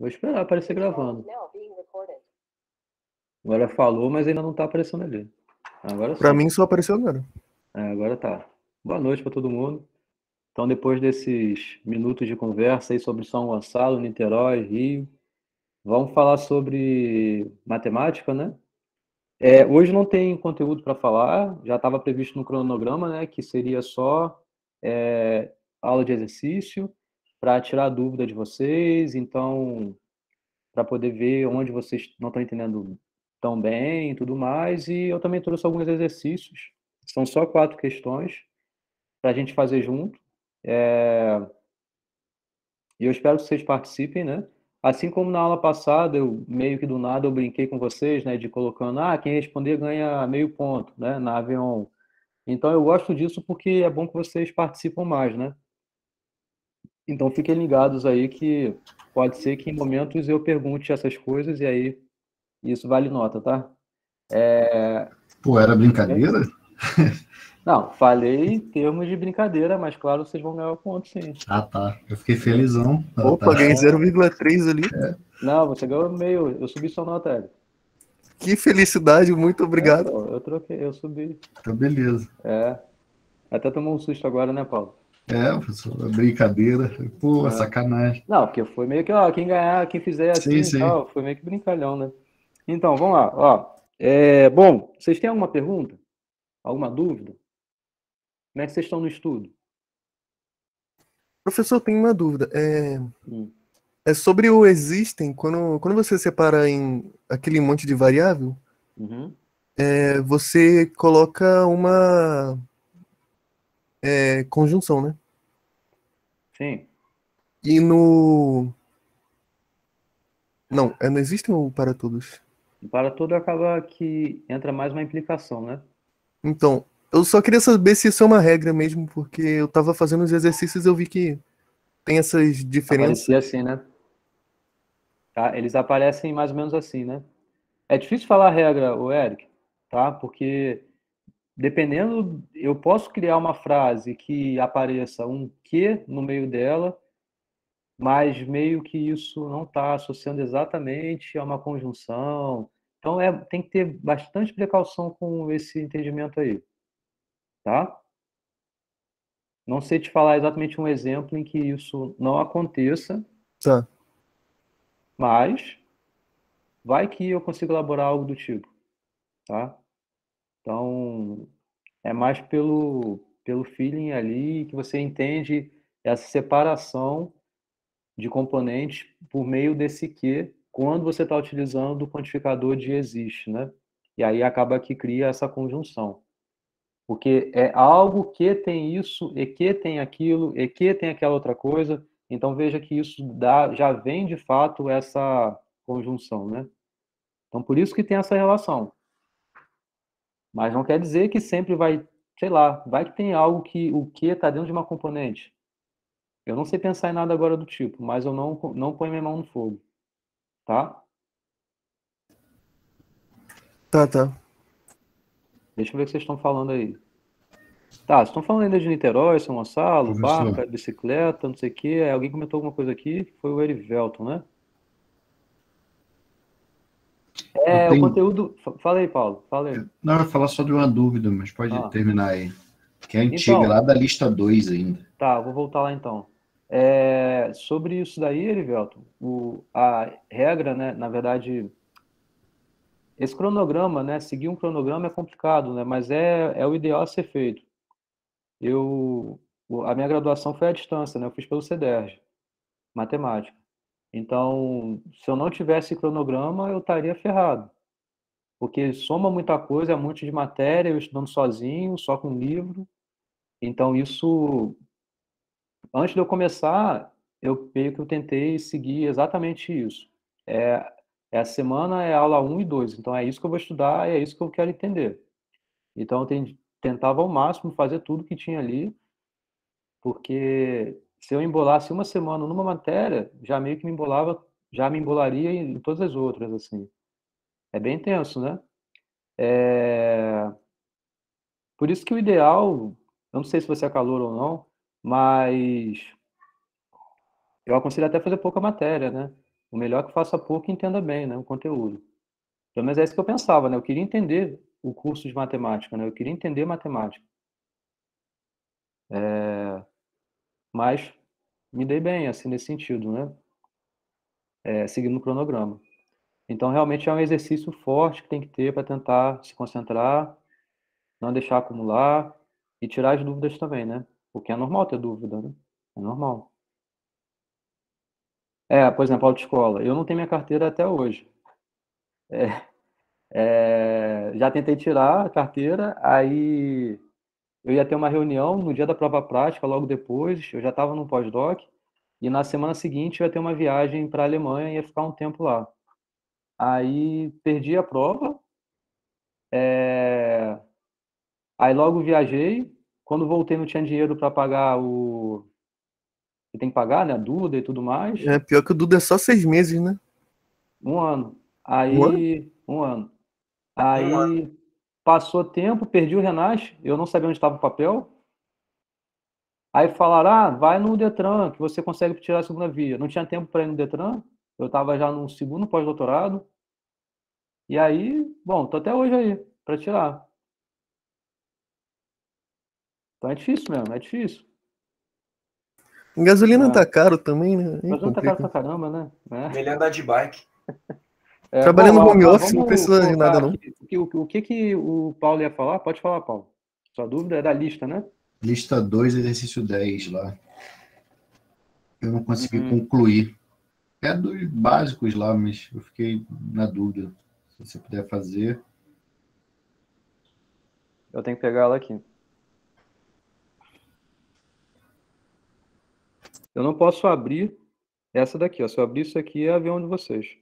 Vou esperar aparecer gravando. Agora falou, mas ainda não tá aparecendo ali. Agora Pra sim. mim só apareceu agora. Agora tá. Boa noite para todo mundo. Então, depois desses minutos de conversa aí sobre São Gonçalo, Niterói, Rio, vamos falar sobre matemática, né? Hoje não tem conteúdo para falar, já estava previsto no cronograma, né, que seria só aula de exercício para tirar a dúvida de vocês, então, para poder ver onde vocês não estão entendendo tão bem e tudo mais. E eu também trouxe alguns exercícios, são só 4 questões para a gente fazer junto. E eu espero que vocês participem, né? Assim como na aula passada, eu meio que do nada eu brinquei com vocês, né, de colocando, quem responder ganha meio ponto, né, na Avion. Então eu gosto disso porque é bom que vocês participam mais, né? Então fiquem ligados aí que pode ser que em momentos eu pergunte essas coisas e aí isso vale nota, tá? Pô, era Bem? brincadeira? Não, falei em termos de brincadeira, mas claro, vocês vão ganhar o ponto, sim. Ah, tá. Eu fiquei felizão. Ah, Opa, tá. ganhei 0,3 ali. Não, você ganhou meio, eu subi sua nota, Hélio. Que felicidade, muito obrigado. Pô, eu troquei, eu subi. Então, beleza. Até tomou um susto agora, né, Paulo? Professor, brincadeira. Pô, sacanagem. Não, porque foi meio que, quem ganhar, quem fizer assim Sim, e sim. tal, foi meio que brincalhão, né? Então, vamos lá, ó. Bom, vocês têm alguma pergunta? Alguma dúvida? Como é que vocês estão no estudo? Professor, tem uma dúvida. Hum, É sobre o existem, quando você separa em aquele monte de variável, uhum, você coloca uma conjunção, né? sim. E no. Não, não existem ou para todos? Para tudo acaba que entra mais uma implicação, né? Então, eu só queria saber se isso é uma regra mesmo, porque eu tava fazendo os exercícios e eu vi que tem essas diferenças. Aparecia assim, né? Tá? Eles aparecem mais ou menos assim, né? É difícil falar a regra, o Eric, tá? Porque dependendo, eu posso criar uma frase que apareça um que no meio dela, mas meio que isso não está associando exatamente a uma conjunção. Então, tem que ter bastante precaução com esse entendimento aí, tá? Não sei te falar exatamente um exemplo em que isso não aconteça, Tá, mas vai que eu consigo elaborar algo do tipo, tá? Então, é mais pelo feeling ali que você entende essa separação de componentes por meio desse que, quando você está utilizando o quantificador de existe, né? E aí acaba que cria essa conjunção. Porque é algo que tem isso, e que tem aquilo, e que tem aquela outra coisa. Então veja que isso já vem de fato essa conjunção, né? Então por isso que tem essa relação. Mas não quer dizer que sempre vai, sei lá, vai que tem algo que o que está dentro de uma componente. Eu não sei pensar em nada agora do tipo, mas eu não ponho minha mão no fogo, tá? tá. Deixa eu ver o que vocês estão falando aí. Tá, vocês estão falando ainda de Niterói, São Gonçalo, Professor, barca, bicicleta, não sei o quê. Alguém comentou alguma coisa aqui? Foi o Erivelton, né? eu O tenho. conteúdo. Fala aí, Paulo. Fala aí. Não, eu ia falar só de uma dúvida, mas pode Ah, terminar aí. Que é antiga, então, lá da lista 2 ainda. tá, vou voltar lá então. Sobre isso daí, Erivelton, a regra, né, na verdade, esse cronograma, né, seguir um cronograma é complicado, né, mas é o ideal a ser feito. A minha graduação foi à distância, né, eu fiz pelo CEDERJ, matemática. Então, se eu não tivesse cronograma, eu estaria ferrado, porque soma muita coisa, é um monte de matéria, eu estudando sozinho, só com livro. Então, isso, antes de eu começar, eu meio que eu tentei seguir exatamente isso. É, a semana é aula um e 2, então é isso que eu vou estudar, é isso que eu quero entender. Então, tentava ao máximo fazer tudo que tinha ali, porque se eu embolasse uma semana numa matéria, já meio que já me embolaria em todas as outras, assim. É bem tenso, né? É, Por isso que o ideal, eu não sei se você é calor ou não, mas eu aconselho até fazer pouca matéria, né? O melhor é que faça pouco e entenda bem, né, o conteúdo. Pelo menos é isso que eu pensava, né? Eu queria entender o curso de matemática, né? Eu queria entender matemática. Mas me dei bem, assim, nesse sentido, né? Seguindo o cronograma. Então, realmente é um exercício forte que tem que ter para tentar se concentrar, não deixar acumular e tirar as dúvidas também, né? Porque é normal ter dúvida, né? É normal. Por exemplo, autoescola. Eu não tenho minha carteira até hoje. Já tentei tirar a carteira, aí eu ia ter uma reunião no dia da prova prática, logo depois, eu já estava no pós-doc, e na semana seguinte eu ia ter uma viagem para a Alemanha e ia ficar um tempo lá. Aí perdi a prova, é, aí logo viajei, quando voltei não tinha dinheiro para pagar o que tem que pagar, né, a Duda e tudo mais, É, pior que o Duda é só 6 meses, né? um ano. Um ano? Aí, um ano. Um ano. Aí passou tempo, perdi o Renasce, eu não sabia onde estava o papel. Aí falaram, vai no Detran, que você consegue tirar a segunda via. Não tinha tempo para ir no Detran, eu estava já no segundo pós-doutorado. E aí, bom, tô até hoje aí, para tirar. Então é difícil mesmo, é difícil. Gasolina tá É. caro também, né? Aí Mas não tá caro pra complica. caramba, né? Melhor andar de bike. Trabalhando Bom, no home mas office não vamos precisa de colocar nada, não. aqui o que o Paulo ia falar? Pode falar, Paulo. Sua dúvida é da lista, né? Lista 2, exercício 10 lá. Eu não consegui Uhum. concluir. É dos básicos lá, mas eu fiquei na dúvida. Se você puder fazer. Eu tenho que pegar ela aqui. Eu não posso abrir essa daqui, ó. Se eu abrir isso aqui, é avião de vocês.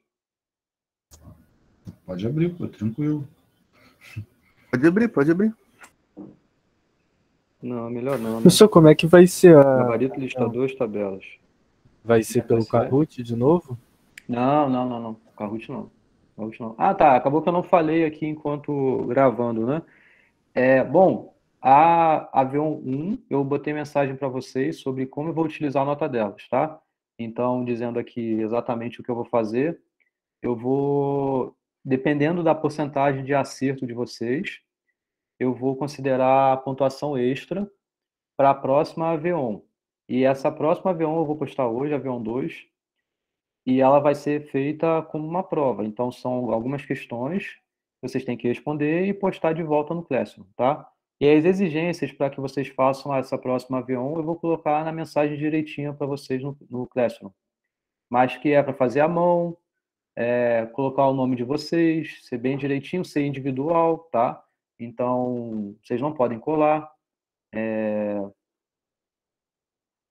Pode abrir, pô, tranquilo. Pode abrir, pode abrir. Não, melhor não, né? Professor, como é que vai ser a. Gabarito, lista 2, tabelas. Vai ser pelo Kahoot de novo? Não. Kahoot não. Kahoot não. Ah, tá. Acabou que eu não falei aqui enquanto gravando, né? Bom, a V1, eu botei mensagem para vocês sobre como eu vou utilizar a nota delas, tá? Então, dizendo aqui exatamente o que eu vou fazer, eu vou, dependendo da porcentagem de acerto de vocês, eu vou considerar a pontuação extra para a próxima V1. E essa próxima V1 eu vou postar hoje, a V1 2, e ela vai ser feita como uma prova. Então, são algumas questões que vocês têm que responder e postar de volta no Classroom, tá? E as exigências para que vocês façam essa próxima V1, eu vou colocar na mensagem direitinho para vocês no Classroom. Mas que é para fazer à mão, colocar o nome de vocês, ser bem direitinho, ser individual, tá? Então, vocês não podem colar.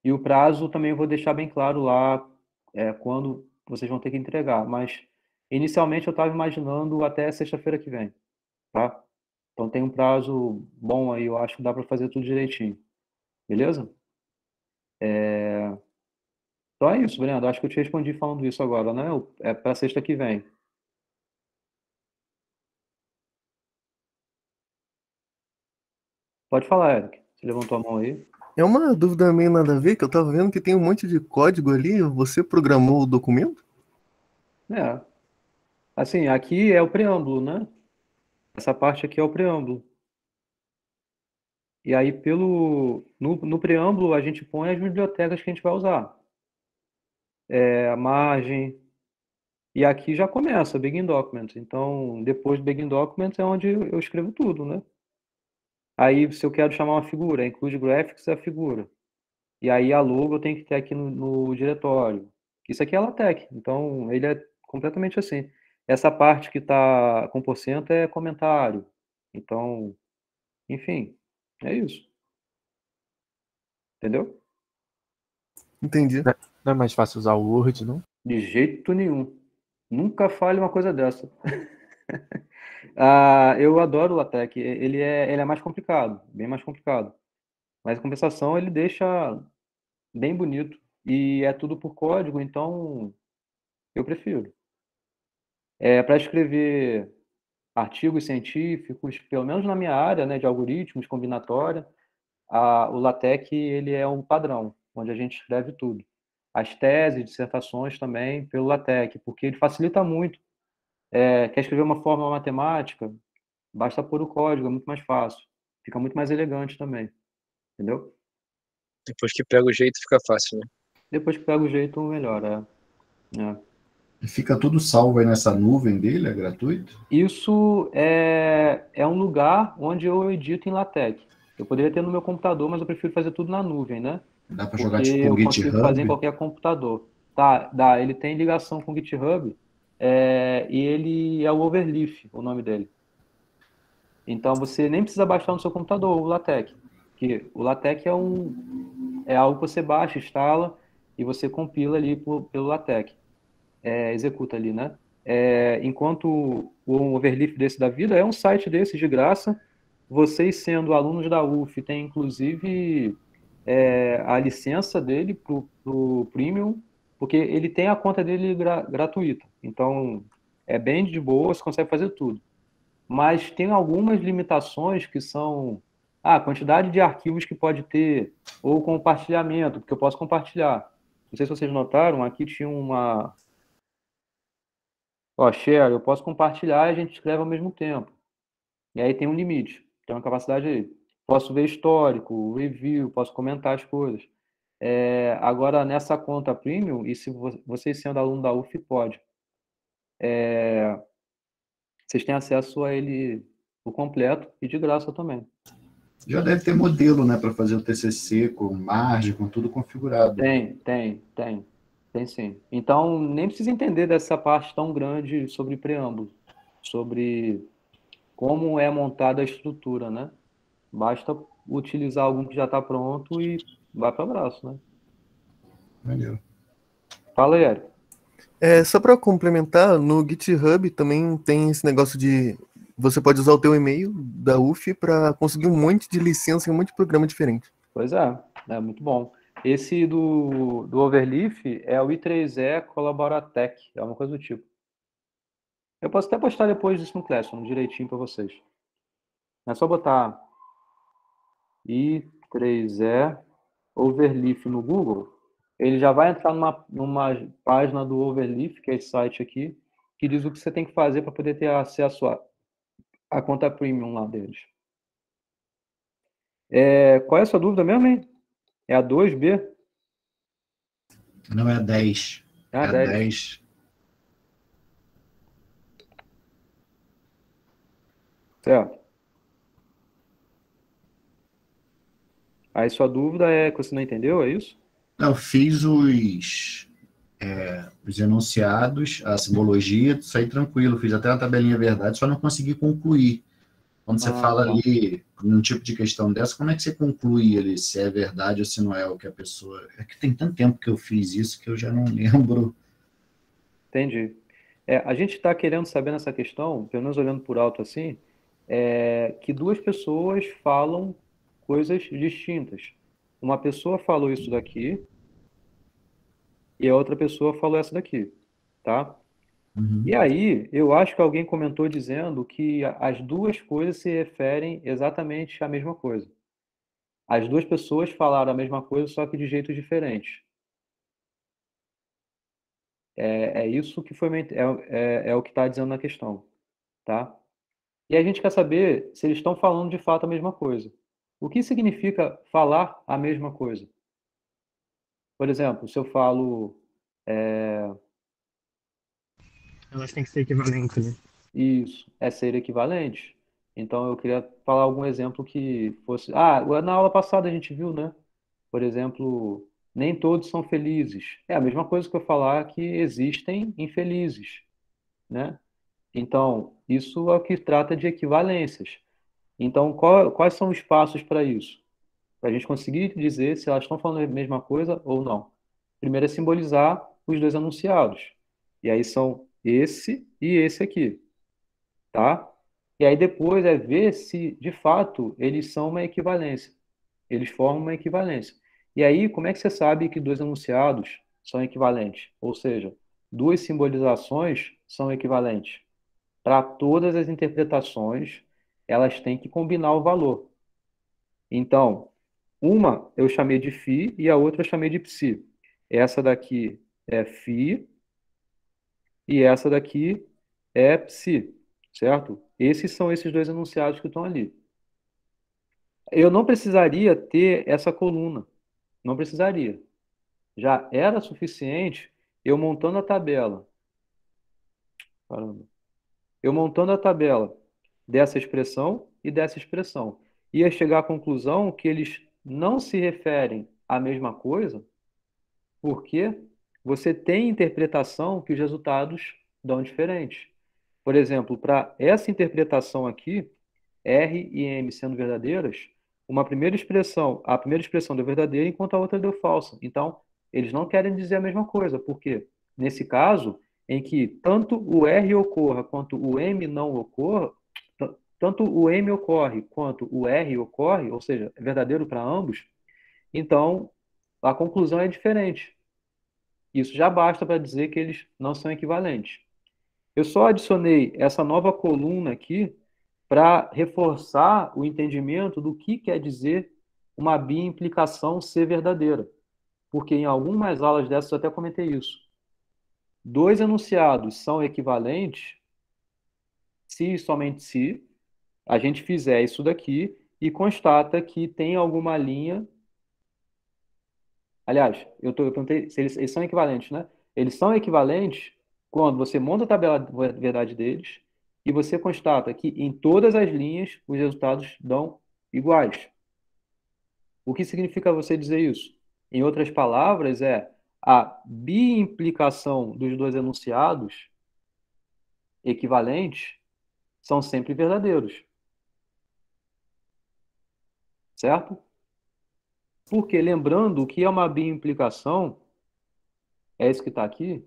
E o prazo também eu vou deixar bem claro lá, quando vocês vão ter que entregar. Mas, inicialmente, eu estava imaginando até sexta-feira que vem, tá? Então, tem um prazo bom aí, eu acho que dá para fazer tudo direitinho. Beleza? Então é isso, Brenda. Acho que eu te respondi falando isso agora, né? É para sexta que vem. Pode falar, Eric. Você levantou a mão aí. É uma dúvida meio nada a ver, que eu tava vendo que tem um monte de código ali. Você programou o documento? É. Assim, aqui é o preâmbulo, né? Essa parte aqui é o preâmbulo. E aí, no preâmbulo, a gente põe as bibliotecas que a gente vai usar. A margem. E aqui já começa, Begin Document. Então, depois do Begin Document é onde eu escrevo tudo, né? Aí, se eu quero chamar uma figura, Include Graphics é a figura. E aí, a logo eu tenho que ter aqui no diretório. Isso aqui é LaTeX, então ele é completamente assim. Essa parte que está com porcento é comentário. Então, enfim, é isso. Entendeu? Entendi. Não é mais fácil usar o Word, não? De jeito nenhum. Nunca fale uma coisa dessa. Eu adoro o LaTeX. Ele é mais complicado, bem mais complicado. Mas, em compensação, ele deixa bem bonito. E é tudo por código, então eu prefiro. Para escrever artigos científicos, pelo menos na minha área, né, de algoritmos, combinatória, o LaTeX ele é um padrão, onde a gente escreve tudo. as teses, dissertações também pelo LaTeX, porque ele facilita muito. Quer escrever uma fórmula matemática, basta pôr o código, é muito mais fácil. Fica muito mais elegante também, entendeu? Depois que pega o jeito, fica fácil, né? Depois que pega o jeito, melhor. E fica tudo salvo aí nessa nuvem dele, é gratuito? Isso é um lugar onde eu edito em LaTeX. Eu poderia ter no meu computador, mas eu prefiro fazer tudo na nuvem, né? Dá para Porque jogar tipo um eu consigo fazer em GitHub? qualquer computador. Tá, dá, ele tem ligação com o GitHub, e ele é o Overleaf, o nome dele. Então você nem precisa baixar no seu computador o LaTeX, porque o LaTeX é algo que você baixa, instala e você compila ali pelo LaTeX, executa ali, né? Enquanto o Overleaf desse da vida é um site desse de graça, vocês sendo alunos da UF, tem inclusive a licença dele pro Premium, porque ele tem a conta dele gratuita. Então, é bem de boa, você consegue fazer tudo. Mas tem algumas limitações que são a quantidade de arquivos que pode ter, ou compartilhamento, porque eu posso compartilhar. Não sei se vocês notaram, aqui tinha uma. Ó, share, eu posso compartilhar e a gente escreve ao mesmo tempo. E aí tem um limite, tem uma capacidade aí. Posso ver histórico, review, posso comentar as coisas. Agora, nessa conta premium, e se vocês sendo aluno da UF, pode. Vocês têm acesso a ele por completo e de graça também. Já deve ter modelo, né, para fazer o TCC com margem, com tudo configurado. Tem sim. Então, nem precisa entender dessa parte tão grande sobre preâmbulo, sobre como é montada a estrutura, né? Basta utilizar algum que já está pronto e vai para o abraço, né? Valeu. Fala aí, Érico. Só para complementar, no GitHub também tem esse negócio de você pode usar o teu e-mail da UF para conseguir um monte de licença em um monte de programa diferente. Pois é muito bom. Esse do Overleaf é o I3E Colaboratec, é uma coisa do tipo. Eu posso até postar depois disso no Classroom, direitinho para vocês. É só botar I3E Overleaf no Google, ele já vai entrar numa página do Overleaf, que é esse site aqui, que diz o que você tem que fazer para poder ter acesso à conta premium lá deles. Qual é a sua dúvida mesmo, hein? É a 2B? Não, é a 10. É a 10. 10. Certo. Aí sua dúvida é que você não entendeu, é isso? Eu fiz os enunciados, a simbologia, saí tranquilo, fiz até a tabelinha verdade, só não consegui concluir. Quando você fala tá. ali, num tipo de questão dessa, como é que você conclui ali se é verdade ou se não é o que a pessoa... É que tem tanto tempo que eu fiz isso que eu já não lembro. Entendi. A gente está querendo saber nessa questão, pelo menos olhando por alto assim, que duas pessoas falam coisas distintas. Uma pessoa falou isso daqui e a outra pessoa falou essa daqui, tá? Uhum. E aí, eu acho que alguém comentou dizendo que as duas coisas se referem exatamente à mesma coisa. As duas pessoas falaram a mesma coisa, só que de jeitos diferentes. É isso que foi o que está dizendo na questão, tá? E a gente quer saber se eles estão falando de fato a mesma coisa. O que significa falar a mesma coisa? Por exemplo, se eu falo Elas têm que ser equivalentes, né? isso, é ser equivalente. Então eu queria falar algum exemplo que fosse. Na aula passada a gente viu, né? Por exemplo, nem todos são felizes. É a mesma coisa que eu falar que existem infelizes, né? Então, isso é o que trata de equivalências. Então, quais são os passos para isso? Para a gente conseguir dizer se elas estão falando a mesma coisa ou não. Primeiro é simbolizar os dois anunciados. E aí são esse e esse aqui, tá? E aí depois é ver se, de fato, eles são uma equivalência. Eles formam uma equivalência. E aí, como é que você sabe que dois enunciados são equivalentes? Ou seja, duas simbolizações são equivalentes. Para todas as interpretações, elas têm que combinar o valor. Então, uma eu chamei de φ e a outra eu chamei de psi. essa daqui é φ e essa daqui é psi, certo? Esses são esses dois enunciados que estão ali. Eu não precisaria ter essa coluna, não precisaria. Já era suficiente eu montando a tabela. Caramba. Eu montando a tabela dessa expressão e dessa expressão. Ia chegar à conclusão que eles não se referem à mesma coisa, porque você tem interpretação que os resultados dão diferente. Por exemplo, para essa interpretação aqui, R e M sendo verdadeiras, a primeira expressão deu verdadeira enquanto a outra deu falsa. Então, eles não querem dizer a mesma coisa. Por quê? Nesse caso, em que tanto o R ocorra quanto o M não ocorra, tanto o M ocorre quanto o R ocorre, ou seja, é verdadeiro para ambos, então a conclusão é diferente. Isso já basta para dizer que eles não são equivalentes. Eu só adicionei essa nova coluna aqui para reforçar o entendimento do que quer dizer uma biimplicação ser verdadeira. Porque em algumas aulas dessas eu até comentei isso. Dois enunciados são equivalentes se e somente se a gente fizer isso daqui e constata que tem alguma linha. Aliás, eu perguntei se eles são equivalentes, né? Eles são equivalentes quando você monta a tabela de verdade deles e você constata que em todas as linhas os resultados dão iguais. O que significa você dizer isso? Em outras palavras, é a biimplicação dos dois enunciados equivalentes são sempre verdadeiros, certo? Porque lembrando o que é uma biimplicação, é isso que está aqui,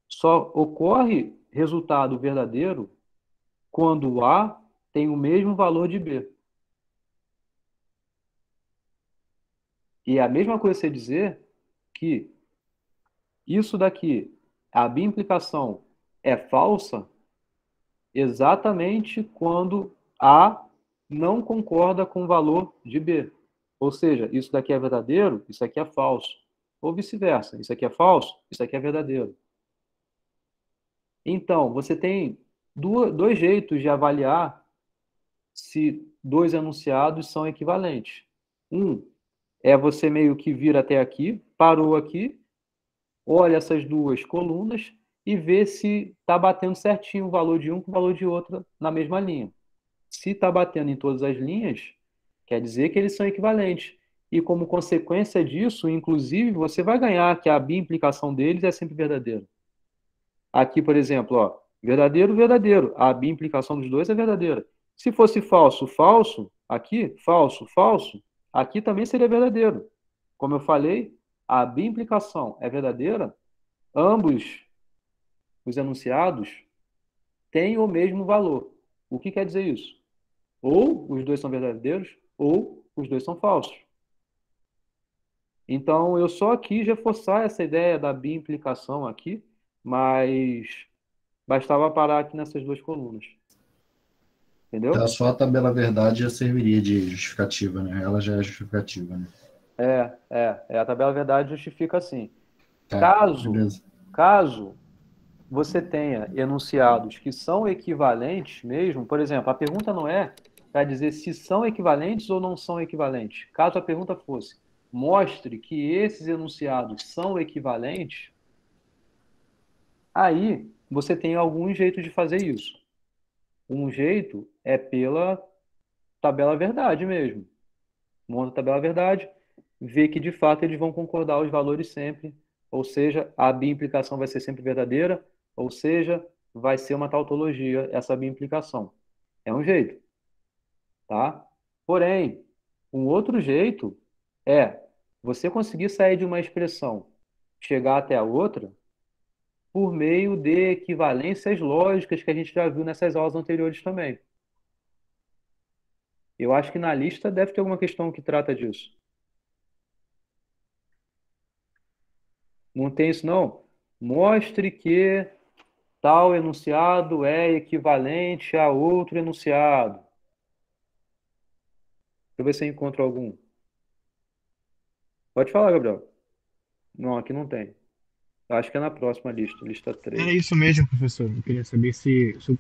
só ocorre resultado verdadeiro quando A tem o mesmo valor de B. E é a mesma coisa você dizer que isso daqui, a biimplicação é falsa exatamente quando A não concorda com o valor de B. Ou seja, isso daqui é verdadeiro, isso aqui é falso. Ou vice-versa, isso aqui é falso, isso aqui é verdadeiro. Então, você tem dois jeitos de avaliar se dois enunciados são equivalentes. Um é você meio que vir até aqui, parou aqui, olha essas duas colunas e vê se está batendo certinho o valor de um com o valor de outro na mesma linha. Se está batendo em todas as linhas, quer dizer que eles são equivalentes. E como consequência disso, inclusive, você vai ganhar que a biimplicação deles é sempre verdadeira. Aqui, por exemplo, ó, verdadeiro, verdadeiro. A biimplicação dos dois é verdadeira. Se fosse falso, falso, aqui, falso, falso, aqui também seria verdadeiro. Como eu falei, a biimplicação é verdadeira, ambos os enunciados têm o mesmo valor. O que quer dizer isso? Ou os dois são verdadeiros, ou os dois são falsos. Então, eu só quis reforçar essa ideia da biimplicação aqui, mas bastava parar aqui nessas duas colunas. Entendeu? Então, só a tabela verdade já serviria de justificativa, né? Ela já é justificativa, né? A tabela verdade justifica assim. Tá, beleza. Caso você tenha enunciados que são equivalentes mesmo, por exemplo, a pergunta não é para dizer se são equivalentes ou não são equivalentes. Caso a pergunta fosse, mostre que esses enunciados são equivalentes, aí você tem algum jeito de fazer isso. Um jeito é pela tabela verdade mesmo. Monta a tabela verdade, vê que de fato eles vão concordar os valores sempre, ou seja, a biimplicação vai ser sempre verdadeira, ou seja, vai ser uma tautologia essa biimplicação. É um jeito, tá? Porém, um outro jeito é você conseguir sair de uma expressão, chegar até a outra, por meio de equivalências lógicas que a gente já viu nessas aulas anteriores também. Eu acho que na lista deve ter alguma questão que trata disso. Não tem isso, não? Mostre que tal enunciado é equivalente a outro enunciado. Deixa eu ver se eu encontro algum. Pode falar, Gabriel. Não, aqui não tem. Acho que é na próxima lista, lista Era 3. isso mesmo, professor. Eu queria saber se eu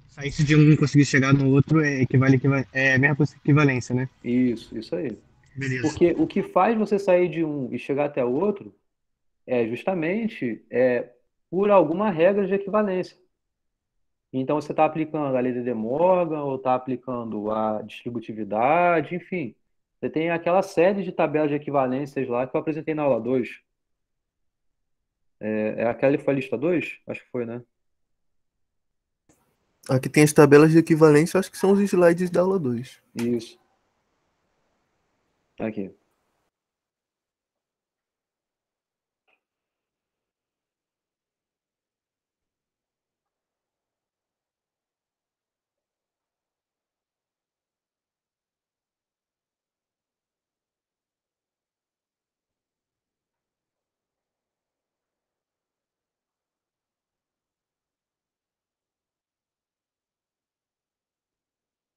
saísse de um e conseguisse chegar no outro é a mesma coisa que equivalência, né? Isso aí. Beleza. Porque o que faz você sair de um e chegar até o outro é justamente por alguma regra de equivalência. Então você está aplicando a lei de De Morgan ou está aplicando a distributividade, enfim. Você tem aquela série de tabelas de equivalências lá que eu apresentei na aula 2. É aquela que foi a lista 2? Acho que foi, né? Aqui tem as tabelas de equivalência, acho que são os slides da aula 2. Isso. Aqui.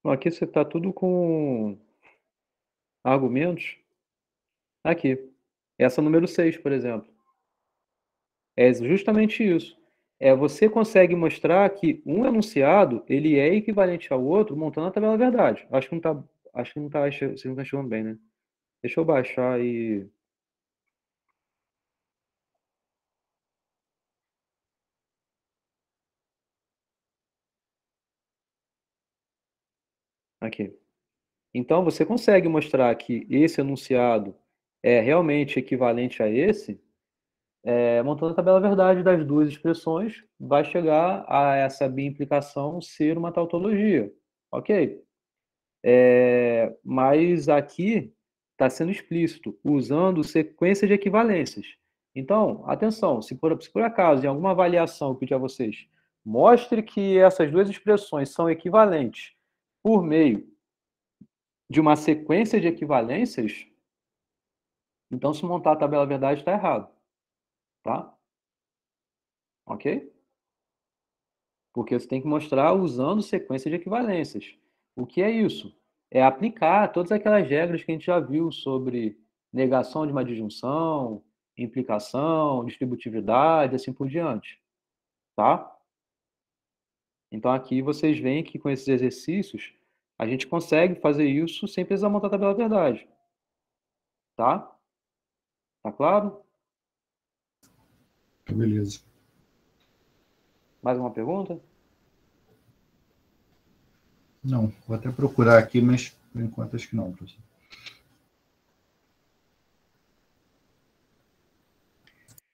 Bom, aqui você está tudo com argumentos. Aqui. Essa número 6, por exemplo. É justamente isso. Você consegue mostrar que um enunciado ele é equivalente ao outro montando a tabela verdade. Acho que não tá, vocês não estão achando bem, né? Deixa eu baixar e aqui. Então você consegue mostrar que esse enunciado é realmente equivalente a esse, montando a tabela verdade das duas expressões, vai chegar a essa biimplicação ser uma tautologia. Ok? Mas aqui está sendo explícito, usando sequência de equivalências. Então, atenção, se por acaso, em alguma avaliação eu pedir a vocês, mostre que essas duas expressões são equivalentes por meio de uma sequência de equivalências, então se montar a tabela verdade está errado. Tá? Ok? Porque você tem que mostrar usando sequência de equivalências. O que é isso? É aplicar todas aquelas regras que a gente já viu sobre negação de uma disjunção, implicação, distributividade, assim por diante. Tá? Então aqui vocês veem que com esses exercícios a gente consegue fazer isso sem precisar montar a tabela verdade. Tá? Tá claro? Beleza. Mais uma pergunta? Não, vou até procurar aqui, mas por enquanto acho que não, professor.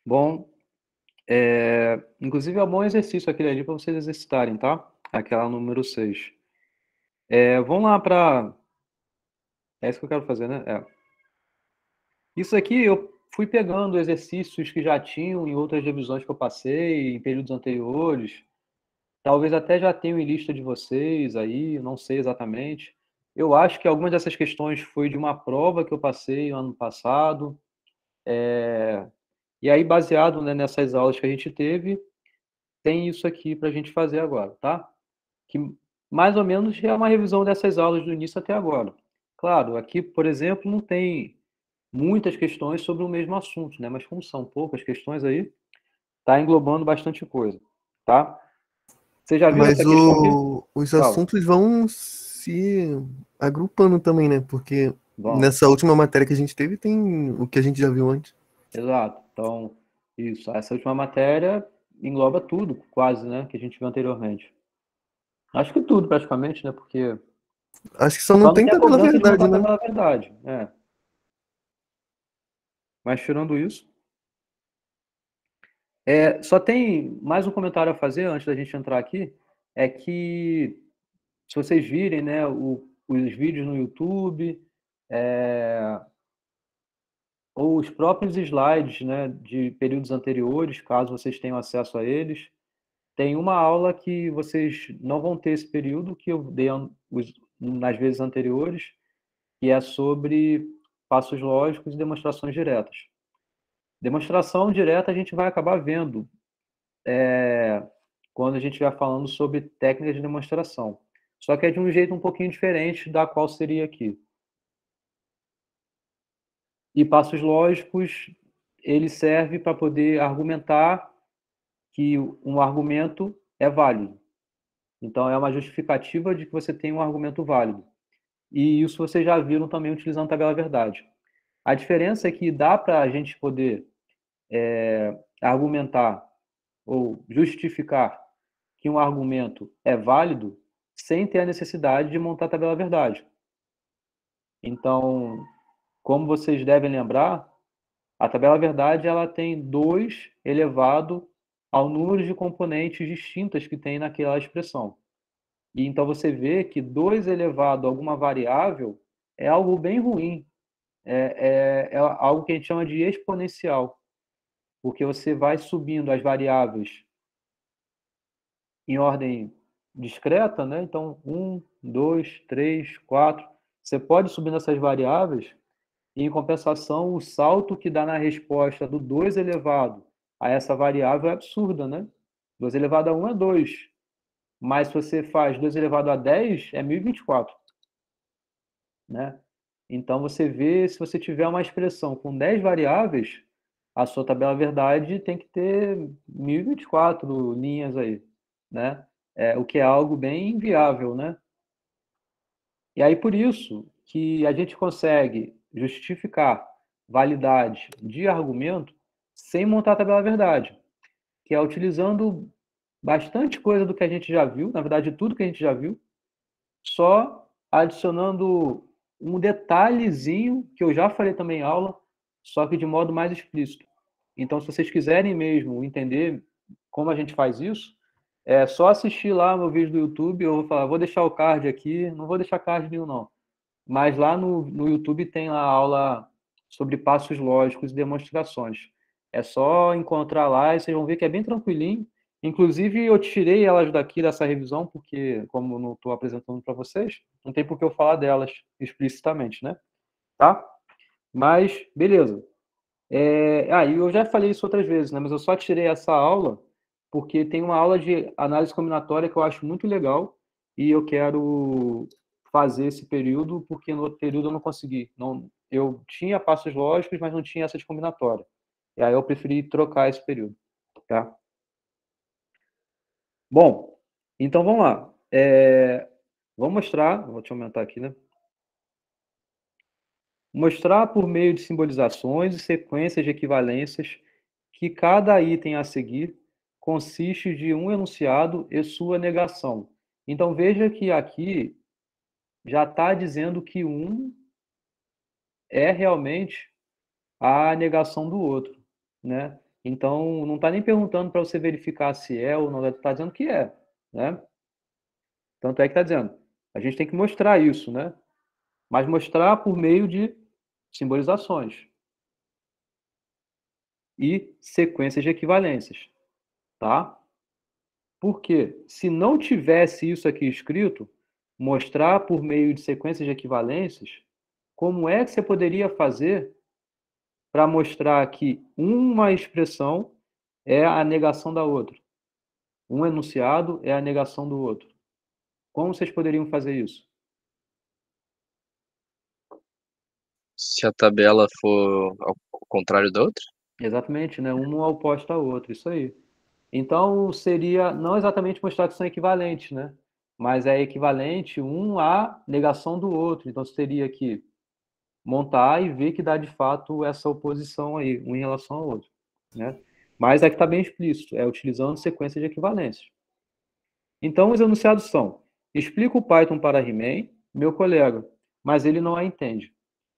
Bom, inclusive é um bom exercício aquele ali para vocês exercitarem, tá? Aquela número 6. Vamos lá para... É isso que eu quero fazer, né? Isso aqui eu fui pegando exercícios que já tinham em outras revisões que eu passei, em períodos anteriores. Talvez até já tenham em lista de vocês aí, não sei exatamente. Eu acho que algumas dessas questões foi de uma prova que eu passei no ano passado. E aí, baseado, né, nessas aulas que a gente teve, tem isso aqui para a gente fazer agora, tá? Que mais ou menos é uma revisão dessas aulas do início até agora. Claro, aqui, por exemplo, não tem muitas questões sobre o mesmo assunto, né? Mas como são poucas questões aí, está englobando bastante coisa, tá? Você já viu Mas essa questão aqui? os Fala. assuntos vão se agrupando também, né? Porque Bom, nessa última matéria que a gente teve tem o que a gente já viu antes. exato. Então, isso. Essa última matéria engloba tudo, quase, né? Que a gente viu anteriormente. Acho que tudo, praticamente, né? Porque Acho que só não só não tem tem a tabela cobrança de montar verdade, a né? tabela verdade. Mas tirando isso, só tem mais um comentário a fazer antes da gente entrar aqui, é que se vocês virem, né, os vídeos no YouTube, ou os próprios slides, né, de períodos anteriores, caso vocês tenham acesso a eles, tem uma aula que vocês não vão ter esse período que eu dei nas vezes anteriores, que é sobre passos lógicos e demonstrações diretas. Demonstração direta a gente vai acabar vendo quando a gente estiver falando sobre técnicas de demonstração. Só que é de um jeito um pouquinho diferente da qual seria aqui. E passos lógicos ele serve para poder argumentar que um argumento é válido. Então, é uma justificativa de que você tem um argumento válido. E isso vocês já viram também utilizando a tabela verdade. A diferença é que dá para a gente poder argumentar ou justificar que um argumento é válido sem ter a necessidade de montar a tabela verdade. Então, como vocês devem lembrar, a tabela verdade ela tem 2 elevado ao número de componentes distintas que tem naquela expressão. E então você vê que 2 elevado a alguma variável é algo bem ruim. É algo que a gente chama de exponencial, porque você vai subindo as variáveis em ordem discreta, né? Então, 1, 2, 3, 4. Você pode subir nessas variáveis e, em compensação, o salto que dá na resposta do 2 elevado a essa variável é absurda, né? 2 elevado a 1 é 2. Mas se você faz 2 elevado a 10, é 1024. Né? Então, você vê, se você tiver uma expressão com 10 variáveis, a sua tabela verdade tem que ter 1024 linhas aí, né? O que é algo bem inviável, né? E aí, por isso, que a gente consegue justificar validade de argumento sem montar a tabela verdade, que é utilizando bastante coisa do que a gente já viu, na verdade, tudo que a gente já viu, só adicionando um detalhezinho que eu já falei também em aula, só que de modo mais explícito. Então, se vocês quiserem mesmo entender como a gente faz isso, é só assistir lá meu vídeo do YouTube. Eu vou falar, vou deixar o card aqui, não vou deixar card nenhum não, mas lá no YouTube tem lá a aula sobre passos lógicos e demonstrações. É só encontrar lá e vocês vão ver que é bem tranquilinho. Inclusive, eu tirei elas daqui dessa revisão, porque, como eu não estou apresentando para vocês, não tem por que eu falar delas explicitamente, né? Tá? Mas, beleza. Eu já falei isso outras vezes, né? Mas eu só tirei essa aula porque tem uma aula de análise combinatória que eu acho muito legal e eu quero fazer esse período, porque no outro período eu não consegui. Não, eu tinha passos lógicos, mas não tinha essa de combinatória. E aí eu preferi trocar esse período, tá? Bom, então vamos lá. Vou mostrar, deixa eu aumentar aqui, né? Mostrar por meio de simbolizações e sequências de equivalências que cada item a seguir consiste de um enunciado e sua negação. Então veja que aqui já está dizendo que um é realmente a negação do outro, né? Então não está nem perguntando para você verificar se é ou não, está dizendo que é, né? Tanto é que está dizendo. A gente tem que mostrar isso, né? Mas mostrar por meio de simbolizações e sequências de equivalências, tá? Porque se não tivesse isso aqui escrito, mostrar por meio de sequências de equivalências, como é que você poderia fazer para mostrar que uma expressão é a negação da outra? Um enunciado é a negação do outro. Como vocês poderiam fazer isso? Se a tabela for ao contrário da outra? Exatamente, né? Uma oposta à outra, isso aí. Então, seria não exatamente mostrar que são equivalentes, né? Mas é equivalente um à negação do outro. Então, você teria que montar e ver que dá de fato essa oposição aí, um em relação ao outro, né? Mas aqui está bem explícito, é utilizando sequência de equivalências. Então, os enunciados são: explico o Python para He-Man, meu colega, mas ele não a entende.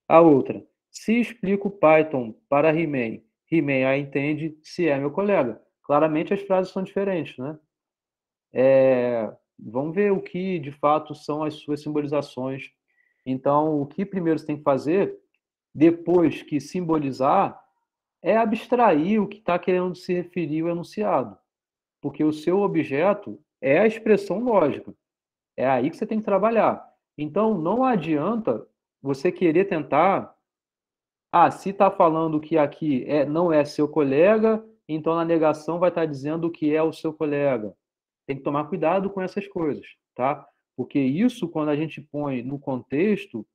A outra: se explico Python para He-Man, He-Man a entende, se é meu colega. Claramente as frases são diferentes, né? Vamos ver o que de fato são as suas simbolizações. Então, o que primeiro você tem que fazer, depois que simbolizar, é abstrair o que está querendo se referir o enunciado. Porque o seu objeto é a expressão lógica. É aí que você tem que trabalhar. Então, não adianta você querer tentar. Se está falando que aqui não é seu colega, então na negação vai estar dizendo que é o seu colega. Tem que tomar cuidado com essas coisas, tá? Porque isso, quando a gente põe no contexto,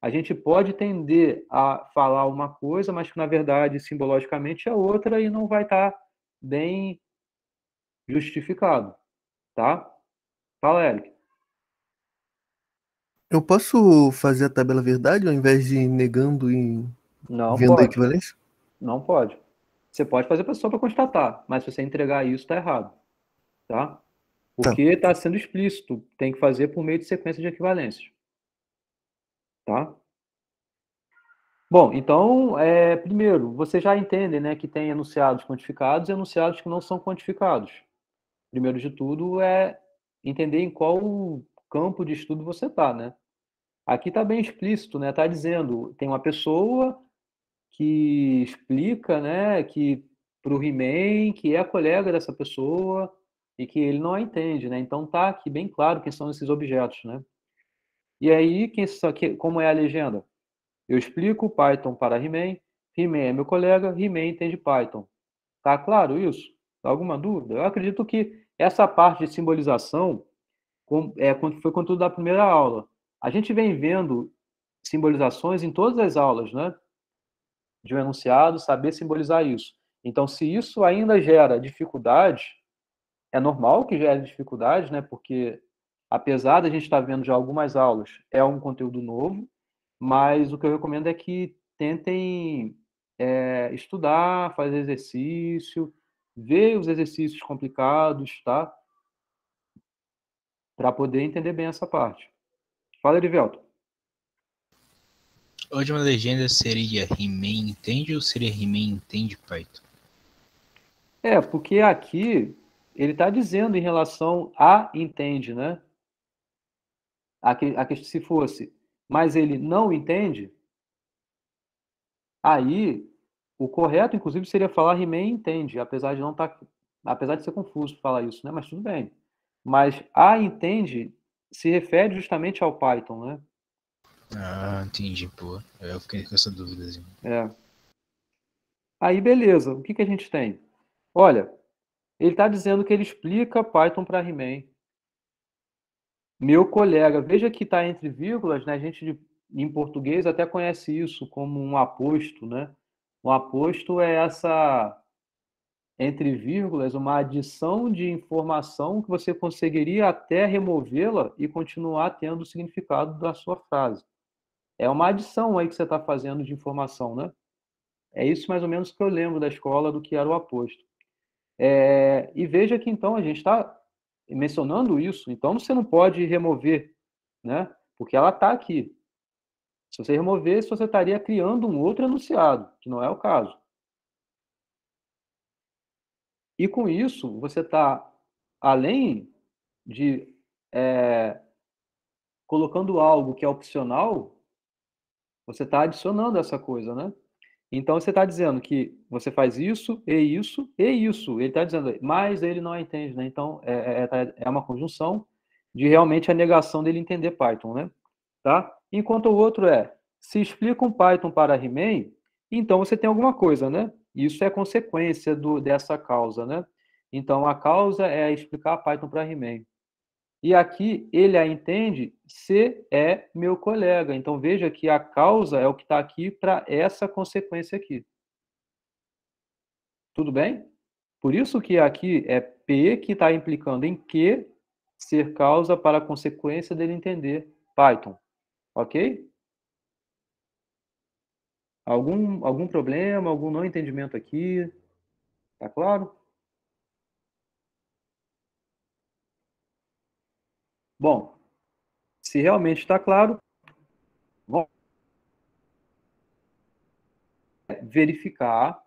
a gente pode tender a falar uma coisa, mas que, na verdade, simbologicamente é outra e não vai estar bem justificado, tá? Fala, Eric. Eu posso fazer a tabela verdade ao invés de ir negando e Não vendo a pode. equivalência? Não pode. Você pode fazer só para constatar, mas se você entregar isso, está errado, tá? Porque está sendo explícito, tem que fazer por meio de sequência de equivalências, tá? Bom, então, primeiro, você já entende, né, que tem enunciados quantificados e enunciados que não são quantificados. Primeiro de tudo é entender em qual campo de estudo você está, né? Aqui está bem explícito, né? Está dizendo, tem uma pessoa que explica, né, que para o He-Man, que é colega dessa pessoa e que ele não a entende, né? Então tá aqui bem claro quem são esses objetos, né? E aí, como é a legenda? Eu explico Python para He-Man, He-Man é meu colega, He-Man entende Python. Tá claro isso? Alguma dúvida? Eu acredito que essa parte de simbolização foi conteúdo da primeira aula. A gente vem vendo simbolizações em todas as aulas, né? De um enunciado, saber simbolizar isso. Então, se isso ainda gera dificuldade, é normal que gere dificuldade, né? Porque, apesar da gente estar vendo já algumas aulas, é um conteúdo novo, mas o que eu recomendo é que tentem estudar, fazer exercício, ver os exercícios complicados, tá? Para poder entender bem essa parte. Fala, Erivelto. A última legenda seria He-Man entende ou seria He-Man entende Python? Porque aqui ele está dizendo em relação a entende, né? Se fosse, mas ele não entende, aí o correto, inclusive, seria falar He-Man entende, apesar de ser confuso falar isso, né? Mas tudo bem. Mas a entende se refere justamente ao Python, né? Ah, entendi, pô. Eu fiquei com essa dúvida. Assim. Aí, beleza. O que a gente tem? Olha, ele está dizendo que ele explica Python para He-Man. Meu colega, veja que está entre vírgulas, né? A gente em português até conhece isso como um aposto, né? Um aposto é essa, entre vírgulas, uma adição de informação que você conseguiria até removê-la e continuar tendo o significado da sua frase. É uma adição aí que você está fazendo de informação, né? É isso mais ou menos que eu lembro da escola do que era o aposto. E veja que então a gente está mencionando isso, então você não pode remover, né? Porque ela está aqui. Se você removesse, você estaria criando um outro enunciado, que não é o caso. E com isso, você está, além de colocando algo que é opcional, você está adicionando essa coisa, né? Então você está dizendo que você faz isso, e isso, e isso. Ele está dizendo, mas ele não entende, né? Então é uma conjunção de realmente a negação dele entender Python, né? Tá? Enquanto o outro se explica um Python para He-Man, então você tem alguma coisa, né? Isso é consequência dessa causa, né? Então a causa é explicar Python para He-Man. E aqui ele a entende se é meu colega. Então veja que a causa é o que está aqui para essa consequência aqui. Tudo bem? Por isso que aqui é P que está implicando em Q ser causa para a consequência dele entender Python. Ok? Algum problema, algum não entendimento aqui? Tá claro? Bom, se realmente está claro, vamos verificar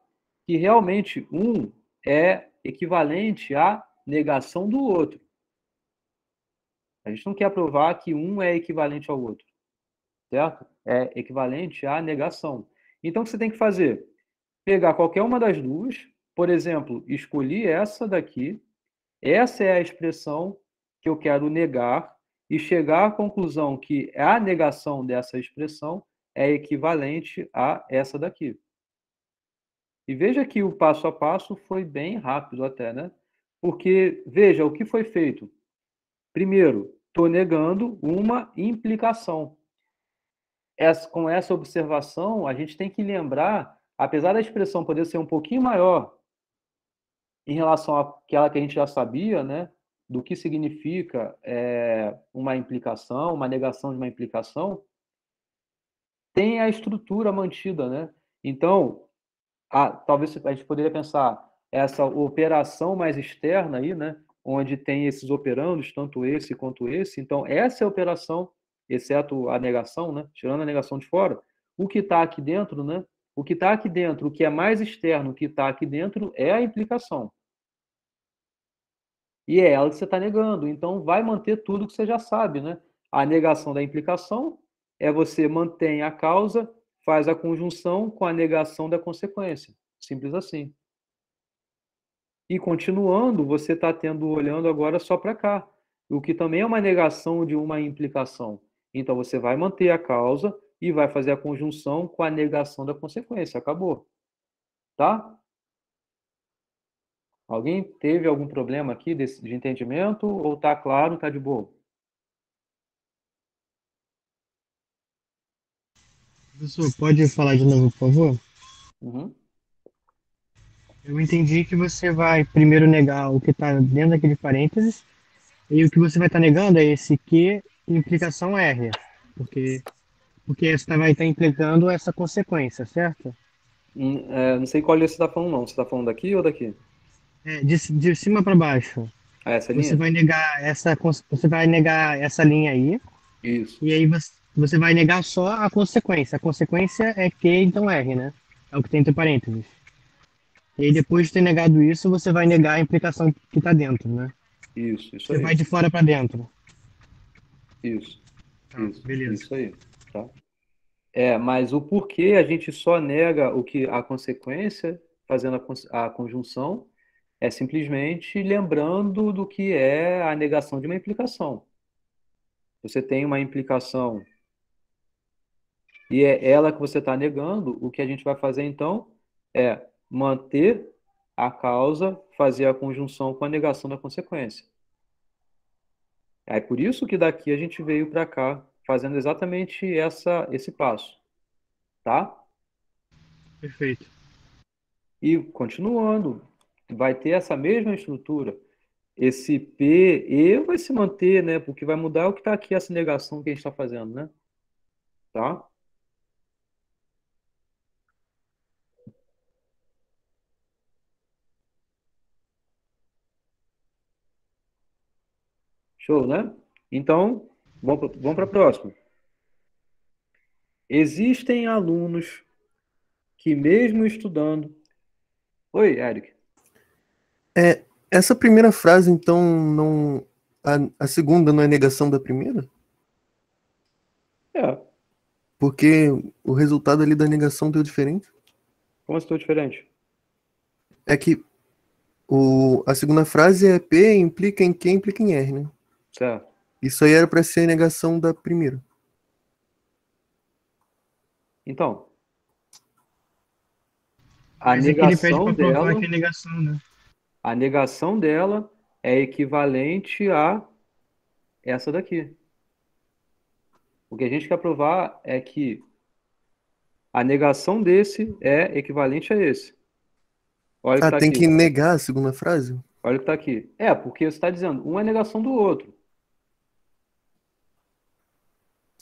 que realmente um é equivalente à negação do outro. A gente não quer provar que um é equivalente ao outro, certo? É equivalente à negação. Então, o que você tem que fazer? Pegar qualquer uma das duas, por exemplo, escolhi essa daqui, essa é a expressão que eu quero negar, e chegar à conclusão que a negação dessa expressão é equivalente a essa daqui. E veja que o passo a passo foi bem rápido até, né? Porque, veja, o que foi feito? Primeiro, estou negando uma implicação. com essa observação, a gente tem que lembrar, apesar da expressão poder ser um pouquinho maior em relação àquela que a gente já sabia, né, do que significa uma implicação, uma negação de uma implicação, tem a estrutura mantida, né? Então, talvez a gente poderia pensar essa operação mais externa aí, né, onde tem esses operandos, tanto esse quanto esse. Então, essa é a operação, exceto a negação, né, tirando a negação de fora. O que está aqui dentro, né? O que está aqui dentro, o que é mais externo, o que está aqui dentro é a implicação. E é ela que você está negando. Então, vai manter tudo que você já sabe, né? A negação da implicação é você mantém a causa, faz a conjunção com a negação da consequência. Simples assim. E continuando, você está olhando agora só para cá, o que também é uma negação de uma implicação. Então, você vai manter a causa e vai fazer a conjunção com a negação da consequência. Acabou. Tá? Alguém teve algum problema aqui de entendimento ou está claro, está de boa? Professor, pode falar de novo, por favor? Uhum. Eu entendi que você vai primeiro negar o que está dentro daquele parênteses, e o que você vai estar negando é esse Q implicação R, porque você vai estar implicando essa consequência, certo? Não sei qual você está falando, não. Você está falando daqui ou daqui? De cima para baixo. Essa Você linha? vai negar você vai negar essa linha aí, Isso. e aí você vai negar só a consequência. A consequência é Q, então R, né? É o que tem entre parênteses. E aí depois de ter negado isso, você vai negar a implicação que está dentro, né? Isso Você vai aí. de fora para dentro. Isso. Tá, beleza. Isso aí. Tá? Mas o porquê a gente só nega a consequência, fazendo a conjunção, é simplesmente lembrando do que é a negação de uma implicação. Você tem uma implicação e é ela que você está negando, o que a gente vai fazer então é manter a causa, fazer a conjunção com a negação da consequência. É por isso que daqui a gente veio para cá, fazendo exatamente esse passo, tá? Perfeito. E continuando, vai ter essa mesma estrutura. Esse P, E vai se manter, né? Porque vai mudar o que está aqui, essa negação que a gente está fazendo, né? Tá? Show, né? Então, vamos para a próxima. Existem alunos que, mesmo estudando. Oi, Eric. Essa primeira frase, então, não. A segunda não é negação da primeira? É, Porque o resultado ali da negação deu diferente. como estou diferente? É que a segunda frase é P implica em Q implica em R, né? Certo. Isso aí era para ser a negação da primeira. Então, a Mas aqui ele pede negação para provar dela, que é negação, né? a negação dela é equivalente a essa daqui. O que a gente quer provar é que a negação desse é equivalente a esse. Olha o que está Tem aqui. que negar a segunda frase? Olha o que está aqui. Porque você está dizendo, um é negação do outro.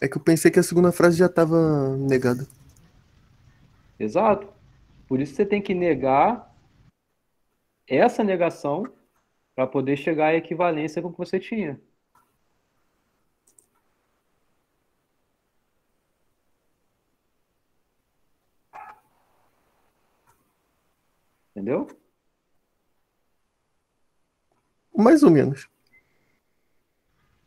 É que eu pensei que a segunda frase já estava negada. Exato. Por isso você tem que negar essa negação para poder chegar à equivalência com o que você tinha. Entendeu? Mais ou menos.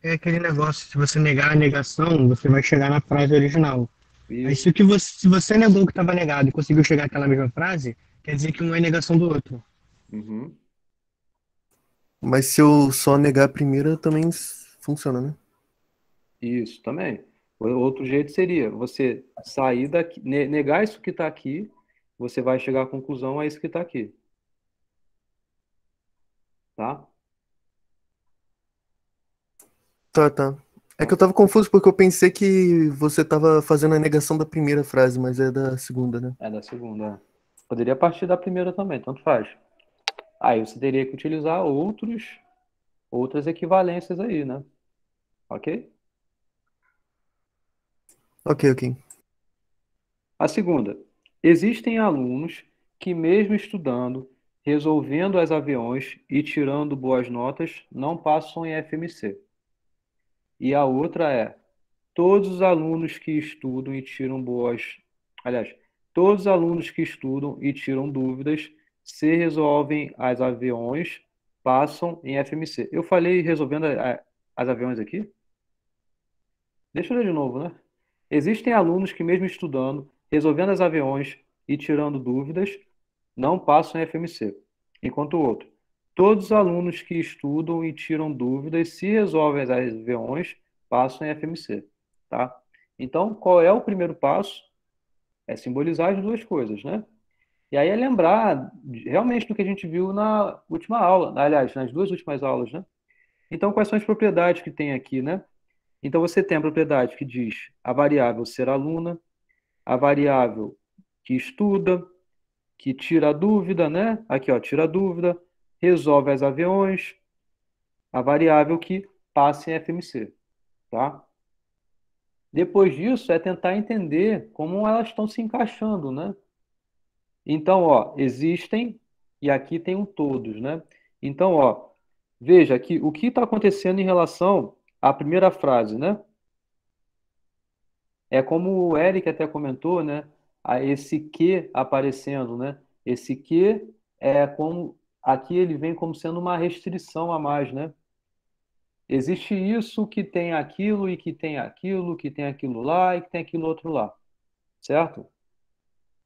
É aquele negócio, se você negar a negação, você vai chegar na frase original. Aí Isso. se você negou o que estava negado e conseguiu chegar àquela mesma frase, quer dizer que um é negação do outro. Uhum. Mas se eu só negar a primeira, também funciona, né? Isso também. Outro jeito seria você sair daqui, negar isso que está aqui, você vai chegar à conclusão a isso que está aqui. Tá? Tá. É que eu tava confuso porque eu pensei que você tava fazendo a negação da primeira frase, mas é da segunda, né? É da segunda. Poderia partir da primeira também, tanto faz. Aí você teria que utilizar outras equivalências aí, né? Ok? Ok, ok. A segunda. Existem alunos que, mesmo estudando, resolvendo as aviões e tirando boas notas, não passam em FMC. E a outra é: todos os alunos que estudam e tiram boas. Aliás, todos os alunos que estudam e tiram dúvidas, se resolvem as aviões, passam em FMC. Eu falei resolvendo as aviões aqui? Deixa eu ler de novo, né? Existem alunos que, mesmo estudando, resolvendo as aviões e tirando dúvidas, não passam em FMC. Enquanto o outro, todos os alunos que estudam e tiram dúvidas, se resolvem as aviões, passam em FMC, tá? Então, qual é o primeiro passo? É simbolizar as duas coisas, né? E aí é lembrar realmente do que a gente viu na última aula, aliás, nas duas últimas aulas, né? Então, quais são as propriedades que tem aqui, né? Então, você tem a propriedade que diz a variável ser aluna, a variável que estuda, que tira a dúvida, né? Aqui, ó, tira a dúvida, resolve as aviões, a variável que passa em FMC, tá? Depois disso, é tentar entender como elas estão se encaixando, né? Então, ó, existem, e aqui tem um todos, né? Então, ó, veja aqui o que está acontecendo em relação à primeira frase, né? É como o Eric até comentou, né? A esse que aparecendo, né? Esse que é como aqui ele vem como sendo uma restrição a mais, né? Existe isso que tem aquilo e que tem aquilo, que tem aquilo lá e que tem aquilo outro lá, certo?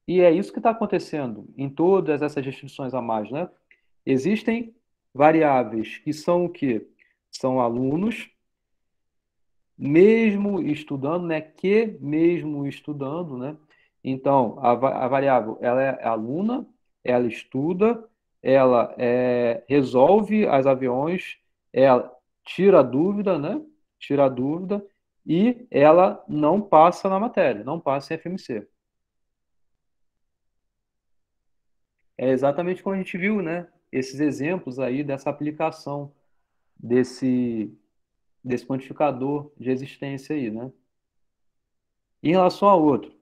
E é isso que está acontecendo em todas essas restrições a mais, né? Existem variáveis que são o quê? São alunos, mesmo estudando, né? Que mesmo estudando, né? Então, a variável, ela é aluna, ela estuda, ela resolve as aviões, ela tira a dúvida, né? Tira a dúvida e ela não passa na matéria, não passa em FMC. É exatamente como a gente viu, né? Esses exemplos aí dessa aplicação desse quantificador de existência aí, né? Em relação ao outro,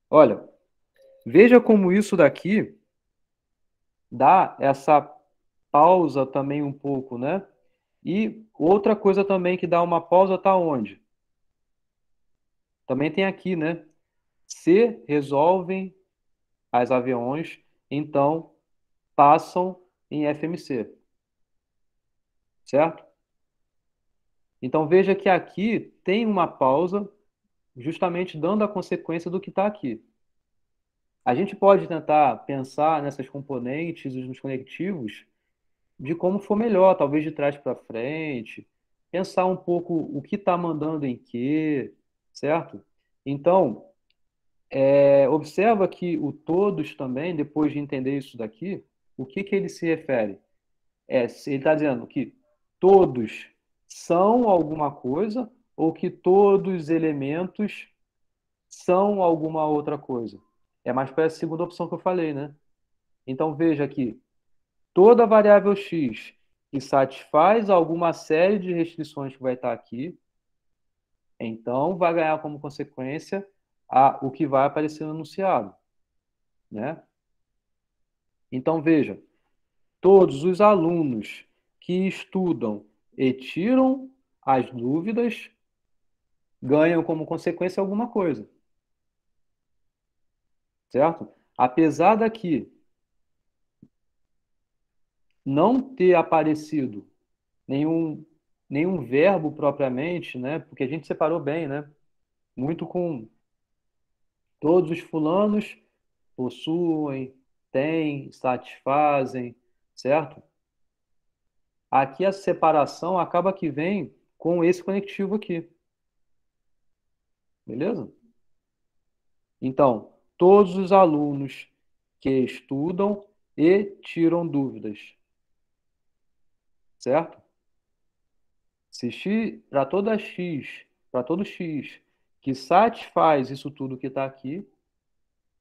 olha, veja como isso daqui dá essa pausa também um pouco, né? E outra coisa também que dá uma pausa tá onde? Também tem aqui, né? Se resolvem as aviões, então passam em FMC, certo? Então veja que aqui tem uma pausa justamente dando a consequência do que está aqui. A gente pode tentar pensar nessas componentes e nos conectivos de como for melhor, talvez de trás para frente, pensar um pouco o que está mandando em quê, certo? Então, observa que o todos também, depois de entender isso daqui, o que que ele se refere? Ele está dizendo que todos são alguma coisa ou que todos os elementos são alguma outra coisa. É mais para essa segunda opção que eu falei, né? Então veja aqui, toda variável x que satisfaz alguma série de restrições que vai estar aqui, então vai ganhar como consequência o que vai aparecer no enunciado, né? Então veja, todos os alunos que estudam e tiram as dúvidas ganham como consequência alguma coisa, certo? Apesar daqui não ter aparecido nenhum verbo propriamente, né? Porque a gente separou bem, né? Muito com todos os fulanos possuem, têm, satisfazem, certo? Aqui a separação acaba que vem com esse conectivo aqui, beleza? Então, todos os alunos que estudam e tiram dúvidas, certo? Se x, para todo x que satisfaz isso tudo que está aqui,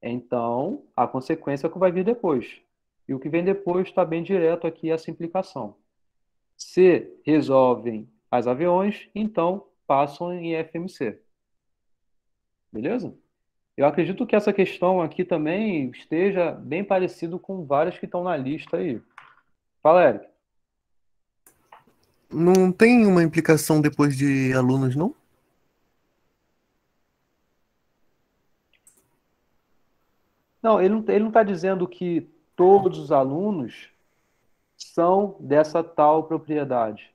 então a consequência é o que vai vir depois. E o que vem depois está bem direto aqui, essa implicação. Se resolvem as aviões, então passam em FMC. Beleza? Eu acredito que essa questão aqui também esteja bem parecido com várias que estão na lista aí. Fala, Eric. Não tem uma implicação depois de alunos, não? Não, ele não está dizendo que todos os alunos são dessa tal propriedade.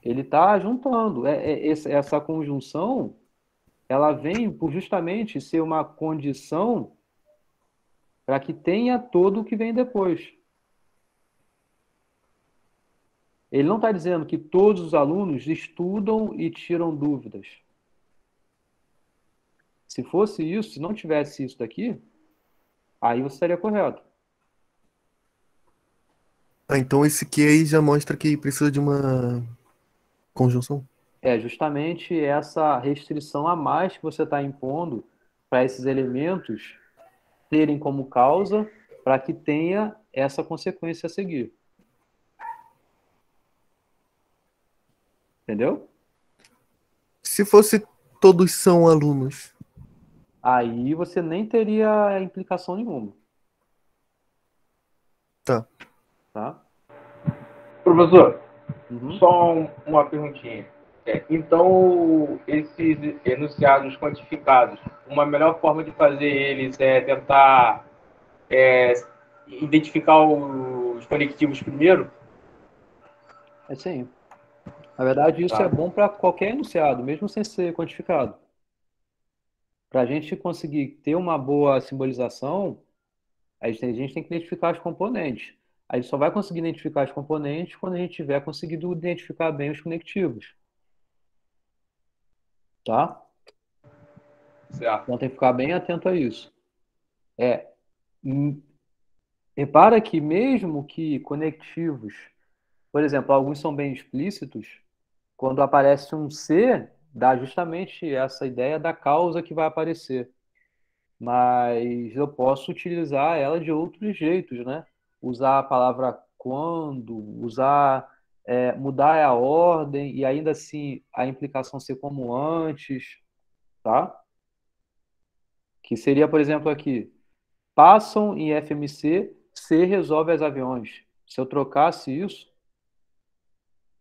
Ele está juntando. Essa conjunção, ela vem por justamente ser uma condição para que tenha todo o que vem depois. Ele não está dizendo que todos os alunos estudam e tiram dúvidas. Se fosse isso, se não tivesse isso daqui, aí você estaria correto. Ah, então esse que aí já mostra que precisa de uma conjunção. É justamente essa restrição a mais que você está impondo para esses elementos terem como causa para que tenha essa consequência a seguir. Entendeu? Se fosse todos são alunos. Aí você nem teria implicação nenhuma, Tá. tá? Professor, Uhum. só uma perguntinha. Então, esses enunciados quantificados, uma melhor forma de fazer eles é tentar identificar os conectivos primeiro? É sim. Na verdade, isso é Tá. bom para qualquer enunciado, mesmo sem ser quantificado. Para a gente conseguir ter uma boa simbolização, a gente tem que identificar os componentes. A gente só vai conseguir identificar os componentes quando a gente tiver conseguido identificar bem os conectivos, tá? Certo. Então tem que ficar bem atento a isso. É, repara que mesmo que conectivos, por exemplo, alguns são bem explícitos, quando aparece um C, dá justamente essa ideia da causa que vai aparecer. Mas eu posso utilizar ela de outros jeitos, né? Usar a palavra quando, mudar a ordem e ainda assim a implicação ser como antes, tá? Que seria, por exemplo, aqui, passam em FMC, C resolve as aviões. Se eu trocasse isso,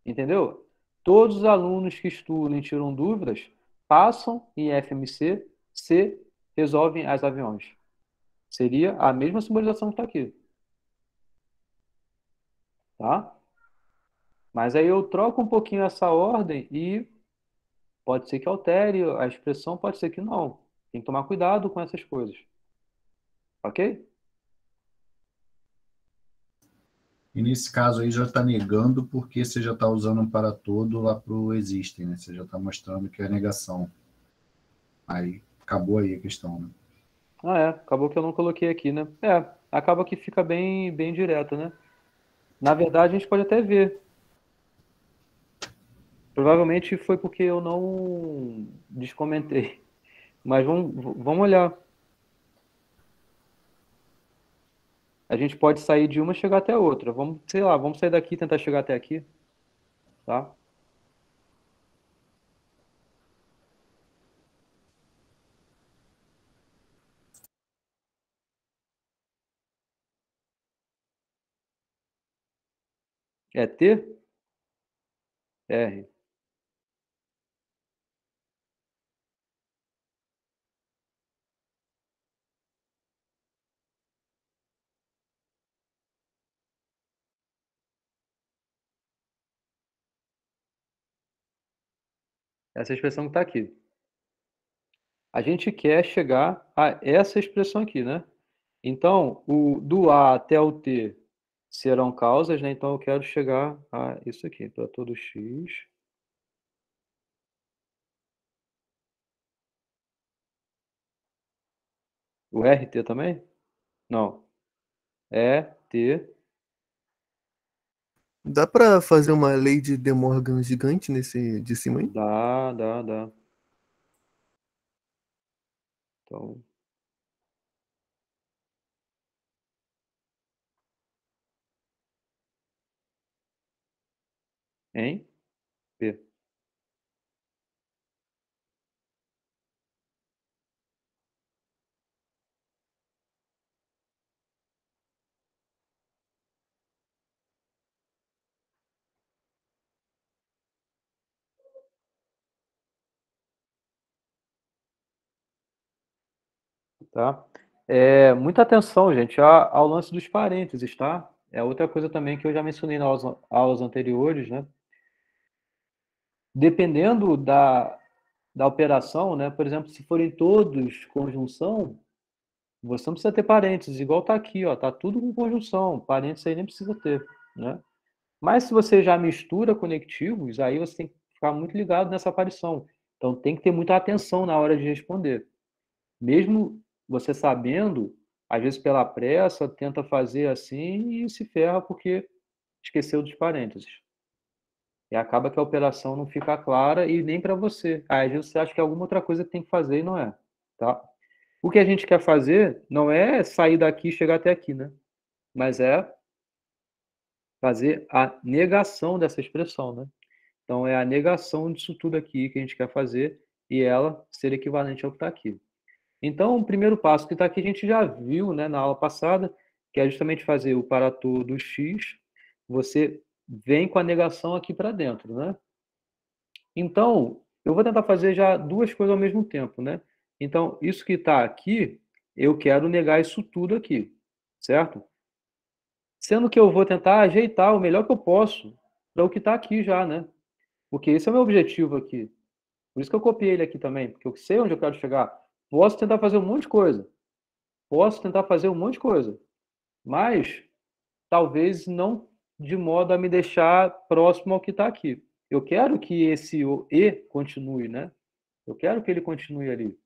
entendeu? Todos os alunos que estudam e tiram dúvidas passam em FMC, C resolvem as aviões. Seria a mesma simbolização que está aqui, tá? Mas aí eu troco um pouquinho essa ordem e pode ser que altere a expressão, pode ser que não. Tem que tomar cuidado com essas coisas, ok? E nesse caso aí já está negando porque você já está usando um para todo lá para o existem, né? Você já está mostrando que é negação. Aí acabou aí a questão, né? Ah, é. Acabou que eu não coloquei aqui, né? É, acaba que fica bem, bem direto, né? Na verdade, a gente pode até ver. Provavelmente foi porque eu não descomentei. Mas vamos olhar. A gente pode sair de uma e chegar até a outra. Vamos, sei lá, vamos sair daqui e tentar chegar até aqui, tá? É T? R. Essa expressão que está aqui. A gente quer chegar a essa expressão aqui, né? Então, do A até o T serão causas, né? Então, eu quero chegar a isso aqui, para todo X. O RT também? Não. É, T. Dá pra fazer uma lei de De Morgan gigante nesse de cima aí? Dá. Então, hein? P. Tá? Muita atenção, gente, ao lance dos parênteses, tá? É outra coisa também que eu já mencionei nas aulas anteriores, né? Dependendo da operação, né? Por exemplo, se forem todos conjunção, você não precisa ter parênteses, igual tá aqui, ó, tá tudo com conjunção, parênteses aí nem precisa ter, né? Mas se você já mistura conectivos, aí você tem que ficar muito ligado nessa aparição. Então tem que ter muita atenção na hora de responder. Mesmo você sabendo, às vezes pela pressa, tenta fazer assim e se ferra porque esqueceu dos parênteses. E acaba que a operação não fica clara e nem para você. Aí, às vezes você acha que é alguma outra coisa que tem que fazer e não é, tá? O que a gente quer fazer não é sair daqui e chegar até aqui, né? Mas é fazer a negação dessa expressão, né? Então é a negação disso tudo aqui que a gente quer fazer e ela ser equivalente ao que está aqui. Então, o primeiro passo que está aqui a gente já viu, né, na aula passada, que é justamente fazer o para todo x, você vem com a negação aqui para dentro, né? Então, eu vou tentar fazer já duas coisas ao mesmo tempo, né? Então, isso que está aqui, eu quero negar isso tudo aqui, certo? Sendo que eu vou tentar ajeitar o melhor que eu posso para o que está aqui já, né? Porque esse é o meu objetivo aqui. Por isso que eu copiei ele aqui também, porque eu sei onde eu quero chegar. Posso tentar fazer um monte de coisa. Mas talvez não de modo a me deixar próximo ao que está aqui. Eu quero que esse E continue, né? Eu quero que ele continue ali.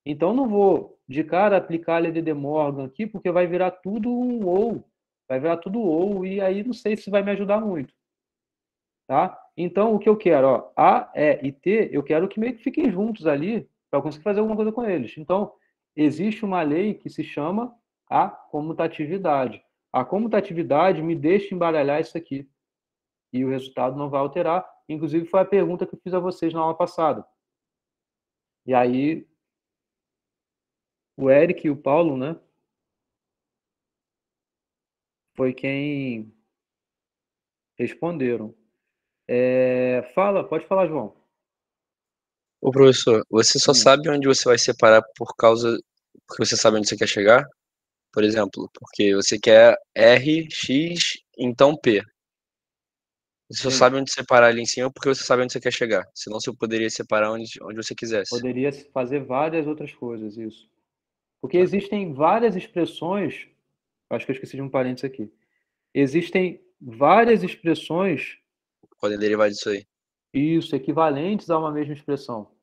Então, não vou de cara aplicar a lei de De Morgan aqui, porque vai virar tudo um ou. Vai virar tudo ou, e aí não sei se vai me ajudar muito. Tá? Então, o que eu quero, ó, A, E e T, eu quero que meio que fiquem juntos ali para eu conseguir fazer alguma coisa com eles. Então, existe uma lei que se chama a comutatividade. A comutatividade me deixa embaralhar isso aqui. E o resultado não vai alterar. Inclusive, foi a pergunta que eu fiz a vocês na aula passada. E aí, o Eric e o Paulo, né? Foi quem responderam. Pode falar, João. Ô, professor, você só sabe onde você vai separar porque você sabe onde você quer chegar? Por exemplo, porque você quer R, X, então P. Você só Sim. sabe onde separar ali em cima porque você sabe onde você quer chegar. Senão você poderia separar onde você quisesse. Poderia fazer várias outras coisas, isso. Porque existem várias expressões, acho que eu esqueci de um parênteses aqui. Existem várias expressões, Podem derivar disso aí. isso, equivalentes a uma mesma expressão.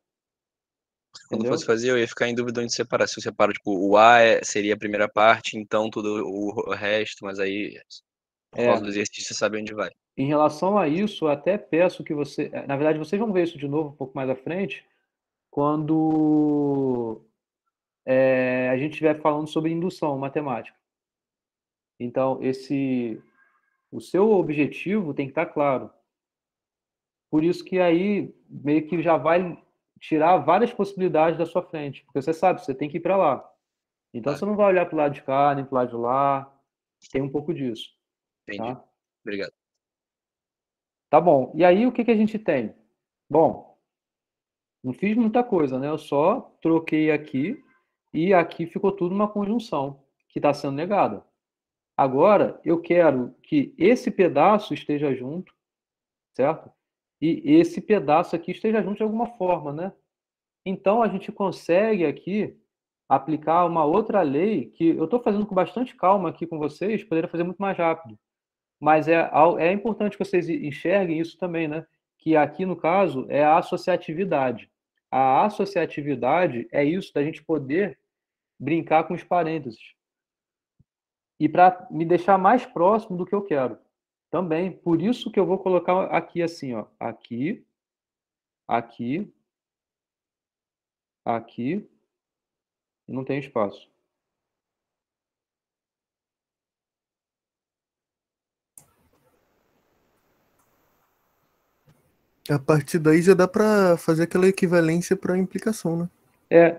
Quando Entendeu? fosse fazer, eu ia ficar em dúvida onde separar. Se eu separo, tipo, o A seria a primeira parte, então tudo o resto, mas aí, por causa do exercício, você sabe onde vai. Em relação a isso, eu até peço que você... Na verdade, vocês vão ver isso de novo um pouco mais à frente, quando a gente estiver falando sobre indução matemática. Então, o seu objetivo tem que estar claro. Por isso que aí meio que já vai tirar várias possibilidades da sua frente, porque você sabe, você tem que ir para lá. Então você não vai olhar para o lado de cá, nem para o lado de lá. Tem um pouco disso. Entendi. Tá? Obrigado. Tá bom. E aí o que a gente tem? Bom, não fiz muita coisa, né? Eu só troquei aqui e aqui ficou tudo uma conjunção que está sendo negada. Agora eu quero que esse pedaço esteja junto, certo? E esse pedaço aqui esteja junto de alguma forma, né? Então a gente consegue aqui aplicar uma outra lei que eu estou fazendo com bastante calma aqui com vocês, poderia fazer muito mais rápido. Mas é importante que vocês enxerguem isso também, né? Que aqui, no caso, é a associatividade. A associatividade é isso, da gente poder brincar com os parênteses. E para me deixar mais próximo do que eu quero. Também. Por isso que eu vou colocar aqui assim, ó. Aqui, aqui, aqui, e não tem espaço. A partir daí já dá para fazer aquela equivalência para implicação, né?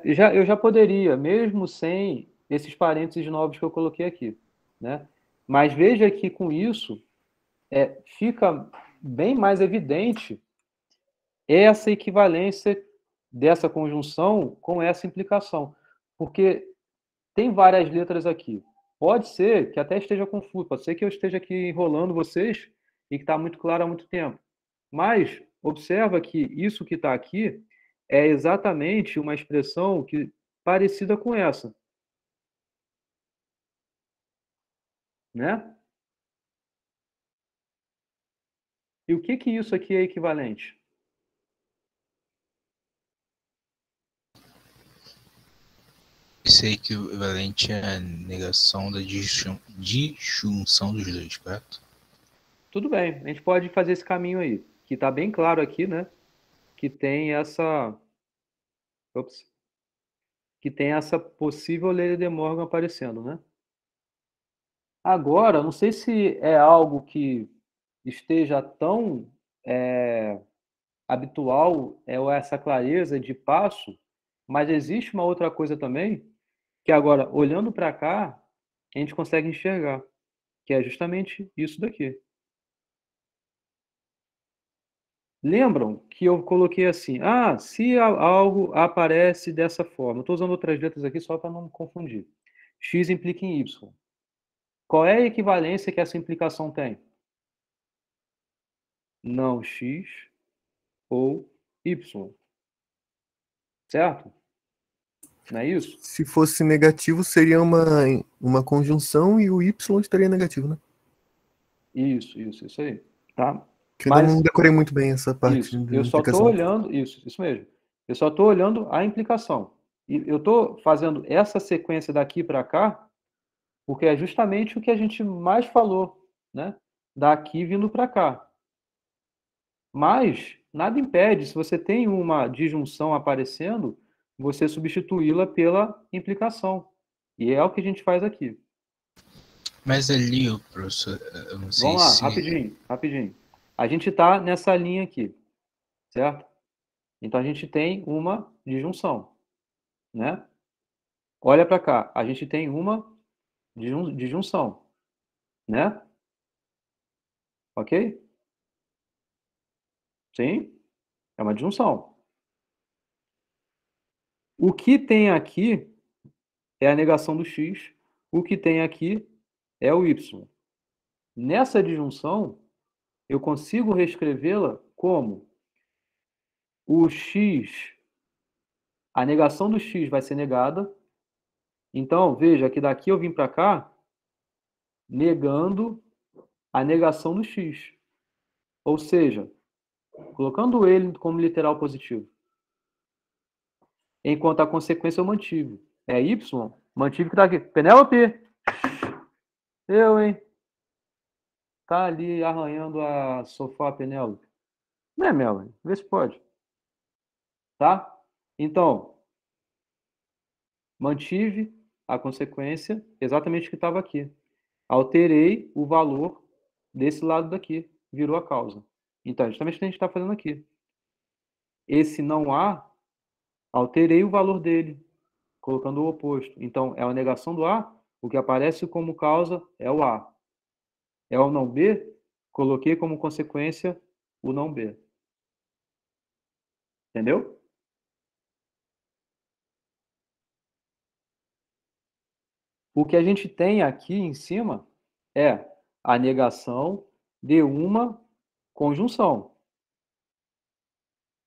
Eu já poderia, mesmo sem esses parênteses novos que eu coloquei aqui, né? Mas veja que com isso fica bem mais evidente essa equivalência dessa conjunção com essa implicação, porque tem várias letras aqui. Pode ser que até esteja confuso, pode ser que eu esteja aqui enrolando vocês e que está muito claro há muito tempo. Mas observa que isso que está aqui é exatamente uma expressão parecida com essa. Né? E o que isso aqui é equivalente? Isso é equivalente à negação da disjunção dos dois, correto? Tudo bem, a gente pode fazer esse caminho aí, que está bem claro aqui, né? Que tem essa... Ops. Que tem essa possível lei de Morgan aparecendo, né? Agora, não sei se é algo que esteja tão habitual, essa clareza de passo, mas existe uma outra coisa também, que agora, olhando para cá, a gente consegue enxergar, que é justamente isso daqui. Lembram que eu coloquei assim, se algo aparece dessa forma, eu estou usando outras letras aqui só para não me confundir. X implica em Y. Qual é a equivalência que essa implicação tem? Não X ou Y. Certo? Não é isso? Se fosse negativo, seria uma conjunção e o Y estaria negativo, né? Isso aí. Tá? Que eu não decorei muito bem essa parte. Isso. Eu só estou olhando, isso mesmo. Eu só estou olhando a implicação. E eu estou fazendo essa sequência daqui para cá, porque é justamente o que a gente mais falou, né? Daqui vindo para cá. Mas nada impede, se você tem uma disjunção aparecendo, você substituí-la pela implicação. E é o que a gente faz aqui. Mas ali, professor, eu não sei Vamos lá, rapidinho. A gente está nessa linha aqui, certo? Então a gente tem uma disjunção, né? Olha para cá, a gente tem uma disjunção, né? Ok? Sim? É uma disjunção. O que tem aqui é a negação do x, o que tem aqui é o y. Nessa disjunção, eu consigo reescrevê-la como o x, a negação do x vai ser negada. Então, veja que daqui eu vim para cá negando a negação do x. Ou seja, colocando ele como literal positivo. Enquanto a consequência eu mantive. É y, mantive que está aqui. Penélope! Eu, hein? Tá ali arranhando a sofá, Penélope. Não é, Melanie? Vê se pode. Tá? Então, mantive a consequência exatamente o que estava aqui. Alterei o valor desse lado daqui. Virou a causa. Então, justamente o que a gente está fazendo aqui. Esse não há, alterei o valor dele, colocando o oposto. Então, é a negação do A, o que aparece como causa é o A. É o não B, coloquei como consequência o não B. Entendeu? O que a gente tem aqui em cima é a negação de uma conjunção.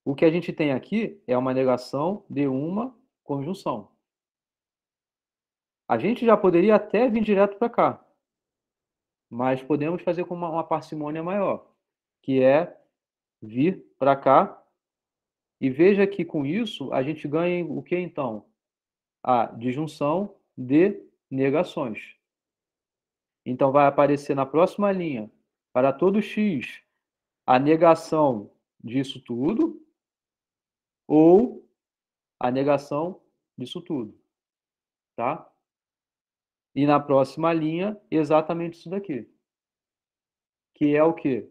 O que a gente tem aqui é uma negação de uma conjunção. A gente já poderia até vir direto para cá, mas podemos fazer com uma parcimônia maior, que é vir para cá. E veja que com isso a gente ganha o que então? A disjunção de negações. Então vai aparecer na próxima linha, para todo x, a negação disso tudo ou a negação disso tudo, tá? E na próxima linha, exatamente isso daqui. Que é o quê?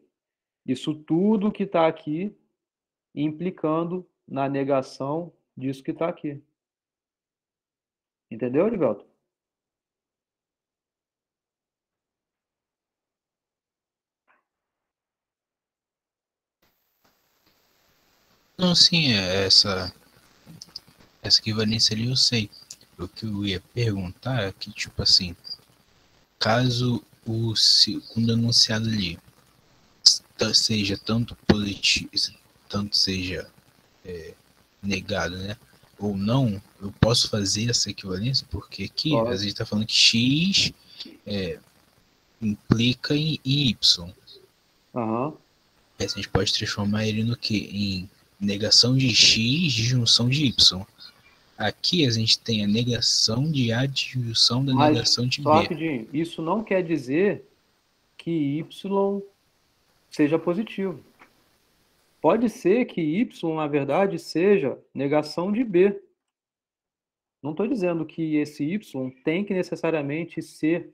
Isso tudo que está aqui implicando na negação disso que está aqui. Entendeu, Erivelto? Não, sim, essa equivalência ali eu sei. O que eu ia perguntar é que, tipo assim, caso o segundo enunciado ali seja tanto positivo, tanto seja negado, né? Ou não, eu posso fazer essa equivalência, porque aqui a gente está falando que x implica em y. Uhum. A gente pode transformar ele no quê? Em negação de x, disjunção de y. Aqui a gente tem a negação de A, disjunção da Mas, negação de só B. rapidinho, isso não quer dizer que y seja positivo. Pode ser que y, na verdade, seja negação de b. Não estou dizendo que esse y tem que necessariamente ser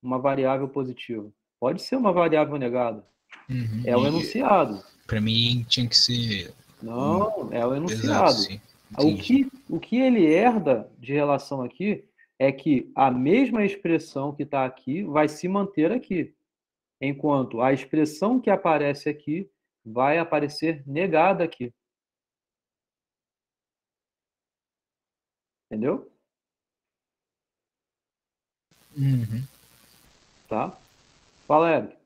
uma variável positiva. Pode ser uma variável negada. Uhum. É o enunciado. Para mim tinha que ser. Não, é o Exato, enunciado. sim. O que ele herda de relação aqui é que a mesma expressão que está aqui vai se manter aqui, enquanto a expressão que aparece aqui vai aparecer negada aqui. Entendeu? Uhum. Tá? Fala, Eric.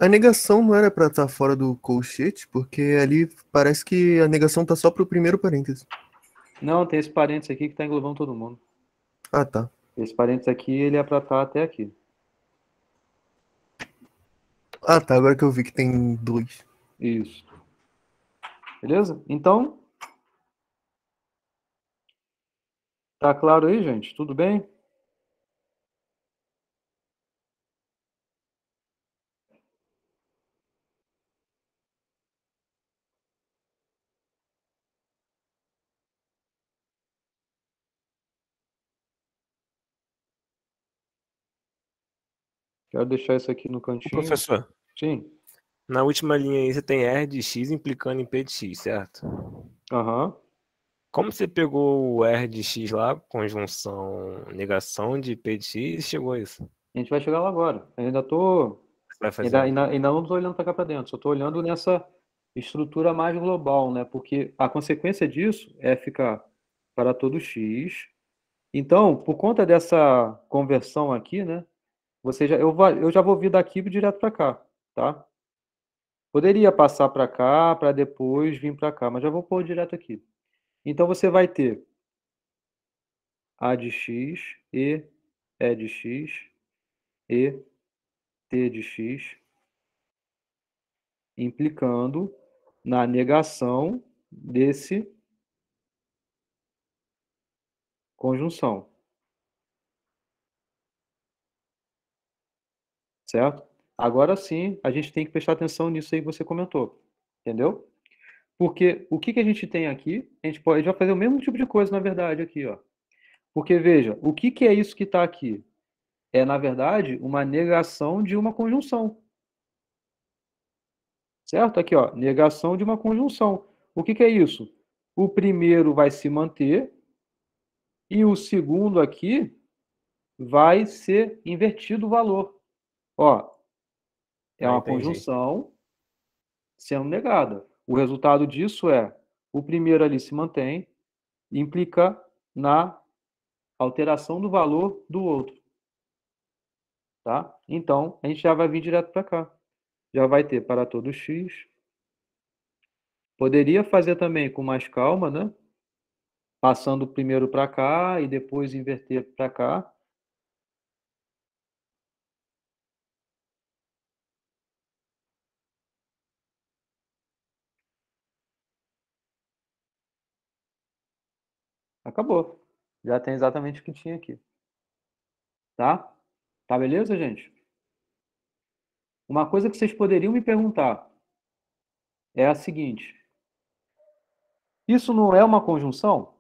A negação não era pra estar fora do colchete, porque ali parece que a negação tá só pro primeiro parêntese. Não, tem esse parênteses aqui que está englobando todo mundo. Ah, tá. Esse parênteses aqui, ele é para estar até aqui. Ah, tá. Agora que eu vi que tem 2. Isso. Beleza? Então, tá claro aí, gente? Tudo bem? Quero deixar isso aqui no cantinho. Professor, Sim. na última linha aí você tem R de x implicando em P de x, certo? Aham. Como você pegou o R de x lá, conjunção, negação de P de x, e chegou a isso? A gente vai chegar lá agora. Eu ainda tô. Vai fazer. Ainda não estou olhando para cá para dentro, só estou olhando nessa estrutura mais global, né? Porque a consequência disso é ficar para todo x. Então, por conta dessa conversão aqui, né? Eu já vou vir daqui direto para cá, tá? Poderia passar para cá, para depois vir para cá, mas já vou pôr direto aqui. Então, você vai ter A de x, E de x, e T de x, implicando na negação desse conjunção. Certo? Agora sim, a gente tem que prestar atenção nisso aí que você comentou. Entendeu? Porque o que a gente tem aqui, a gente vai fazer o mesmo tipo de coisa, na verdade, aqui, ó. Porque, veja, o que é isso que está aqui? É, na verdade, uma negação de uma conjunção. Certo? Aqui, ó, negação de uma conjunção. O que é isso? O primeiro vai se manter e o segundo aqui vai ser invertido o valor. Ó, é uma conjunção sendo negada. O resultado disso é o primeiro ali se mantém, implica na alteração do valor do outro. Tá? Então, a gente já vai vir direto para cá. Já vai ter para todo x. Poderia fazer também com mais calma, né? Passando primeiro para cá e depois inverter para cá. Acabou. Já tem exatamente o que tinha aqui. Tá? Tá beleza, gente? Uma coisa que vocês poderiam me perguntar é a seguinte: isso não é uma conjunção?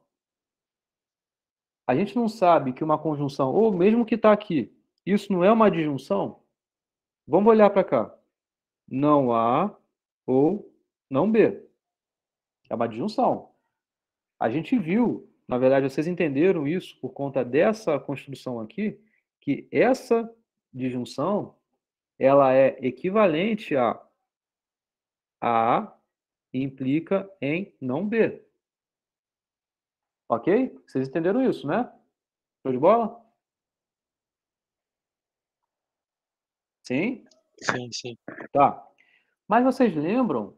A gente não sabe que uma conjunção, ou mesmo que está aqui, isso não é uma disjunção? Vamos olhar para cá. Não A ou não B. É uma disjunção. A gente viu, na verdade, vocês entenderam isso por conta dessa construção aqui, que essa disjunção ela é equivalente a A implica em não B. Ok? Vocês entenderam isso, né? Show de bola? Sim? Sim. Tá. Mas vocês lembram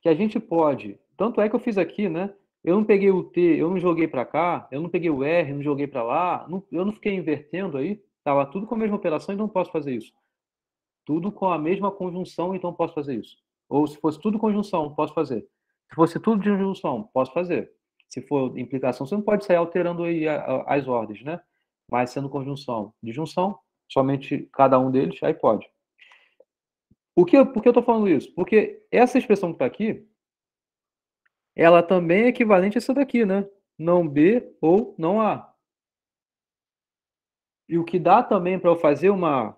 que a gente pode, tanto é que eu fiz aqui, né? Eu não peguei o T, eu não joguei para cá, eu não peguei o R, não joguei para lá, eu não fiquei invertendo aí, estava tudo com a mesma operação, então posso fazer isso. Tudo com a mesma conjunção, então posso fazer isso. Ou se fosse tudo conjunção, posso fazer. Se fosse tudo disjunção, posso fazer. Se for implicação, você não pode sair alterando aí as ordens, né? Mas sendo conjunção, disjunção, somente cada um deles, aí pode. Por que eu estou falando isso? Porque essa expressão que está aqui, ela também é equivalente a essa daqui, né? Não B ou não A. E o que dá também para eu fazer uma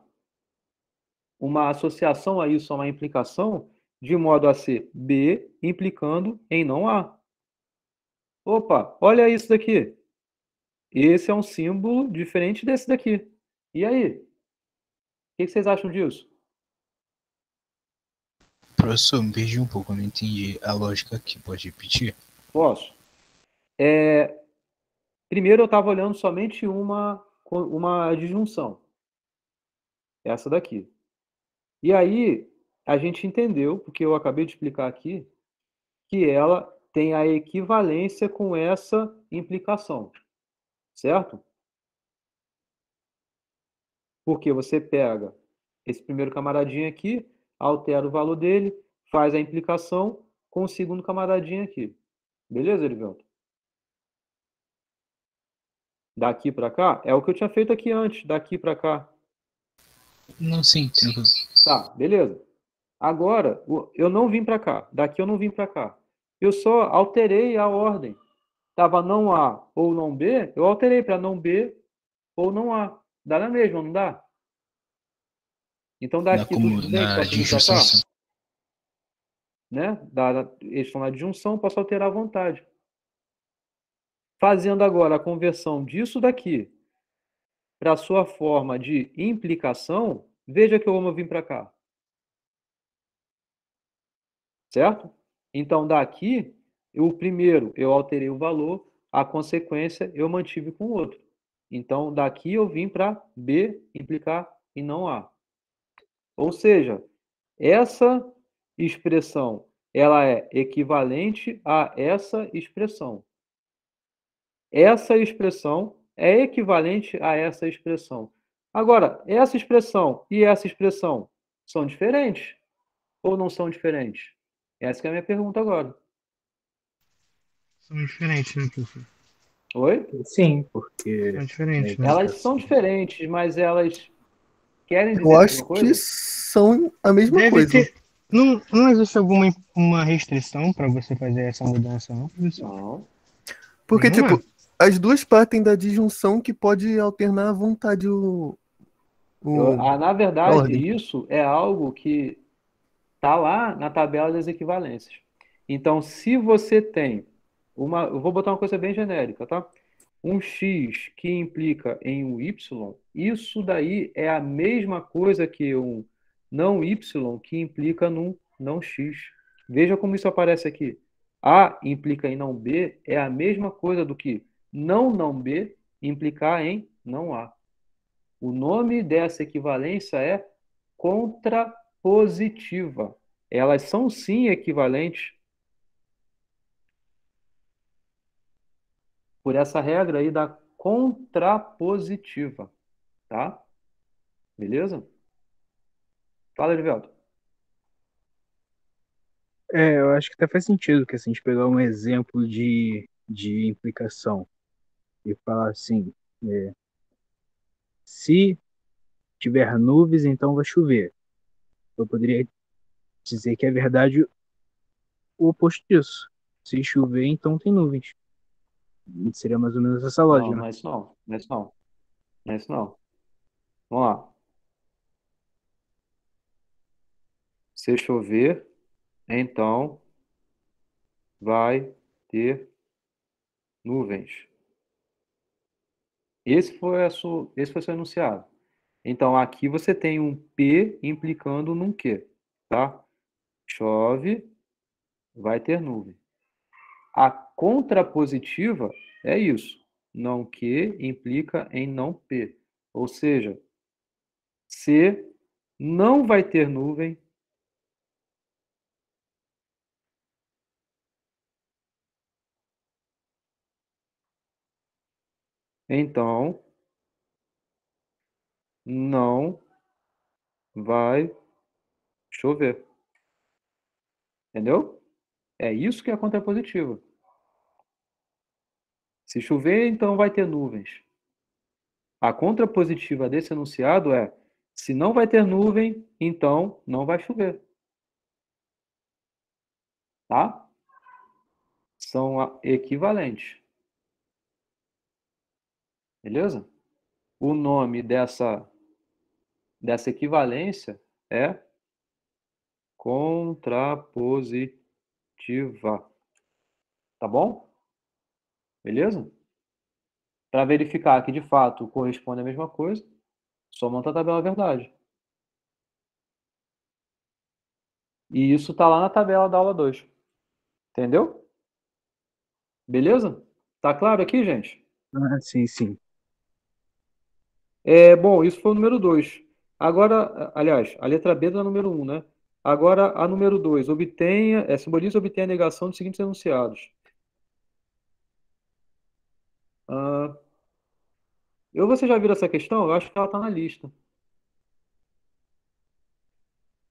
associação a isso, uma implicação, de modo a ser B implicando em não A. Opa, olha isso daqui. Esse é um símbolo diferente desse daqui. E aí? O que vocês acham disso? Professor, me perdi um pouco, eu não entendi a lógica aqui. Pode repetir? Posso. Primeiro eu estava olhando somente uma disjunção. Essa daqui. E aí, a gente entendeu, porque eu acabei de explicar aqui, que ela tem a equivalência com essa implicação. Certo? Porque você pega esse primeiro camaradinho aqui, altera o valor dele, faz a implicação com o segundo camaradinho aqui. Beleza, Erivelto? Daqui para cá, é o que eu tinha feito aqui antes, daqui para cá. Não, sim, tranquilo. Tá, beleza. Agora, eu não vim para cá, daqui eu não vim para cá. Eu só alterei a ordem. Tava não A ou não B, eu alterei para não B ou não A. Dá na mesma, não dá? Então daqui tudo bem, posso vir para cá? Né? Eles estão na disjunção, posso alterar à vontade. Fazendo agora a conversão disso daqui para a sua forma de implicação, veja que eu vou vir para cá. Certo? Então, daqui, o primeiro eu alterei o valor, a consequência eu mantive com o outro. Então, daqui eu vim para B implicar em não A. Ou seja, essa expressão ela é equivalente a essa expressão. Essa expressão é equivalente a essa expressão. Agora, essa expressão e essa expressão são diferentes ou não são diferentes? Essa que é a minha pergunta agora. São diferentes, né, professor? Oi? Sim, porque São diferentes, né? Elas são diferentes, mas elas querem dizer Eu a acho mesma que coisa? são a mesma Deve coisa. ter. Não existe alguma uma restrição para você fazer essa mudança, não, professor? Não. Porque, Nenhuma? tipo, as duas partem da disjunção que pode alternar à vontade Na a verdade, ordem. isso é algo que está lá na tabela das equivalências. Então, se você tem eu vou botar uma coisa bem genérica, tá? Um x que implica em um y, isso daí é a mesma coisa que um não y que implica num não x. Veja como isso aparece aqui. A implica em não B é a mesma coisa do que não B implicar em não A. O nome dessa equivalência é contrapositiva. Elas são sim equivalentes por essa regra aí da contrapositiva, tá? Beleza? Fala, Edivelto. eu acho que até faz sentido que assim, a gente pegar um exemplo de implicação e falar assim, se tiver nuvens, então vai chover. Eu poderia dizer que é verdade o oposto disso. Se chover, então tem nuvens. Seria mais ou menos essa Não, lógica, não né? é isso não. Não é isso não. Não é isso não. Vamos lá. Se chover, então vai ter nuvens. Esse foi seu enunciado. Então, aqui você tem um P implicando num Q, tá? Chove, vai ter nuvem. A contrapositiva é isso. Não Q implica em não P. Ou seja, se não vai ter nuvem, então não vai chover. Entendeu? É isso que é a contrapositiva. Se chover, então vai ter nuvens. A contrapositiva desse enunciado é: se não vai ter nuvem, então não vai chover. Tá? São equivalentes. Beleza? O nome dessa equivalência é contrapositiva. Tá bom? Beleza? Para verificar que de fato corresponde à mesma coisa, só monta a tabela verdade. E isso está lá na tabela da aula 2. Entendeu? Beleza? Tá claro aqui, gente? Ah, sim, sim. Bom, isso foi o número 2. Agora, aliás, a letra B da número 1, né? Agora, a número 2, simboliza e obtenha a negação dos seguintes enunciados. Ah, você já viu essa questão? Eu acho que ela está na lista.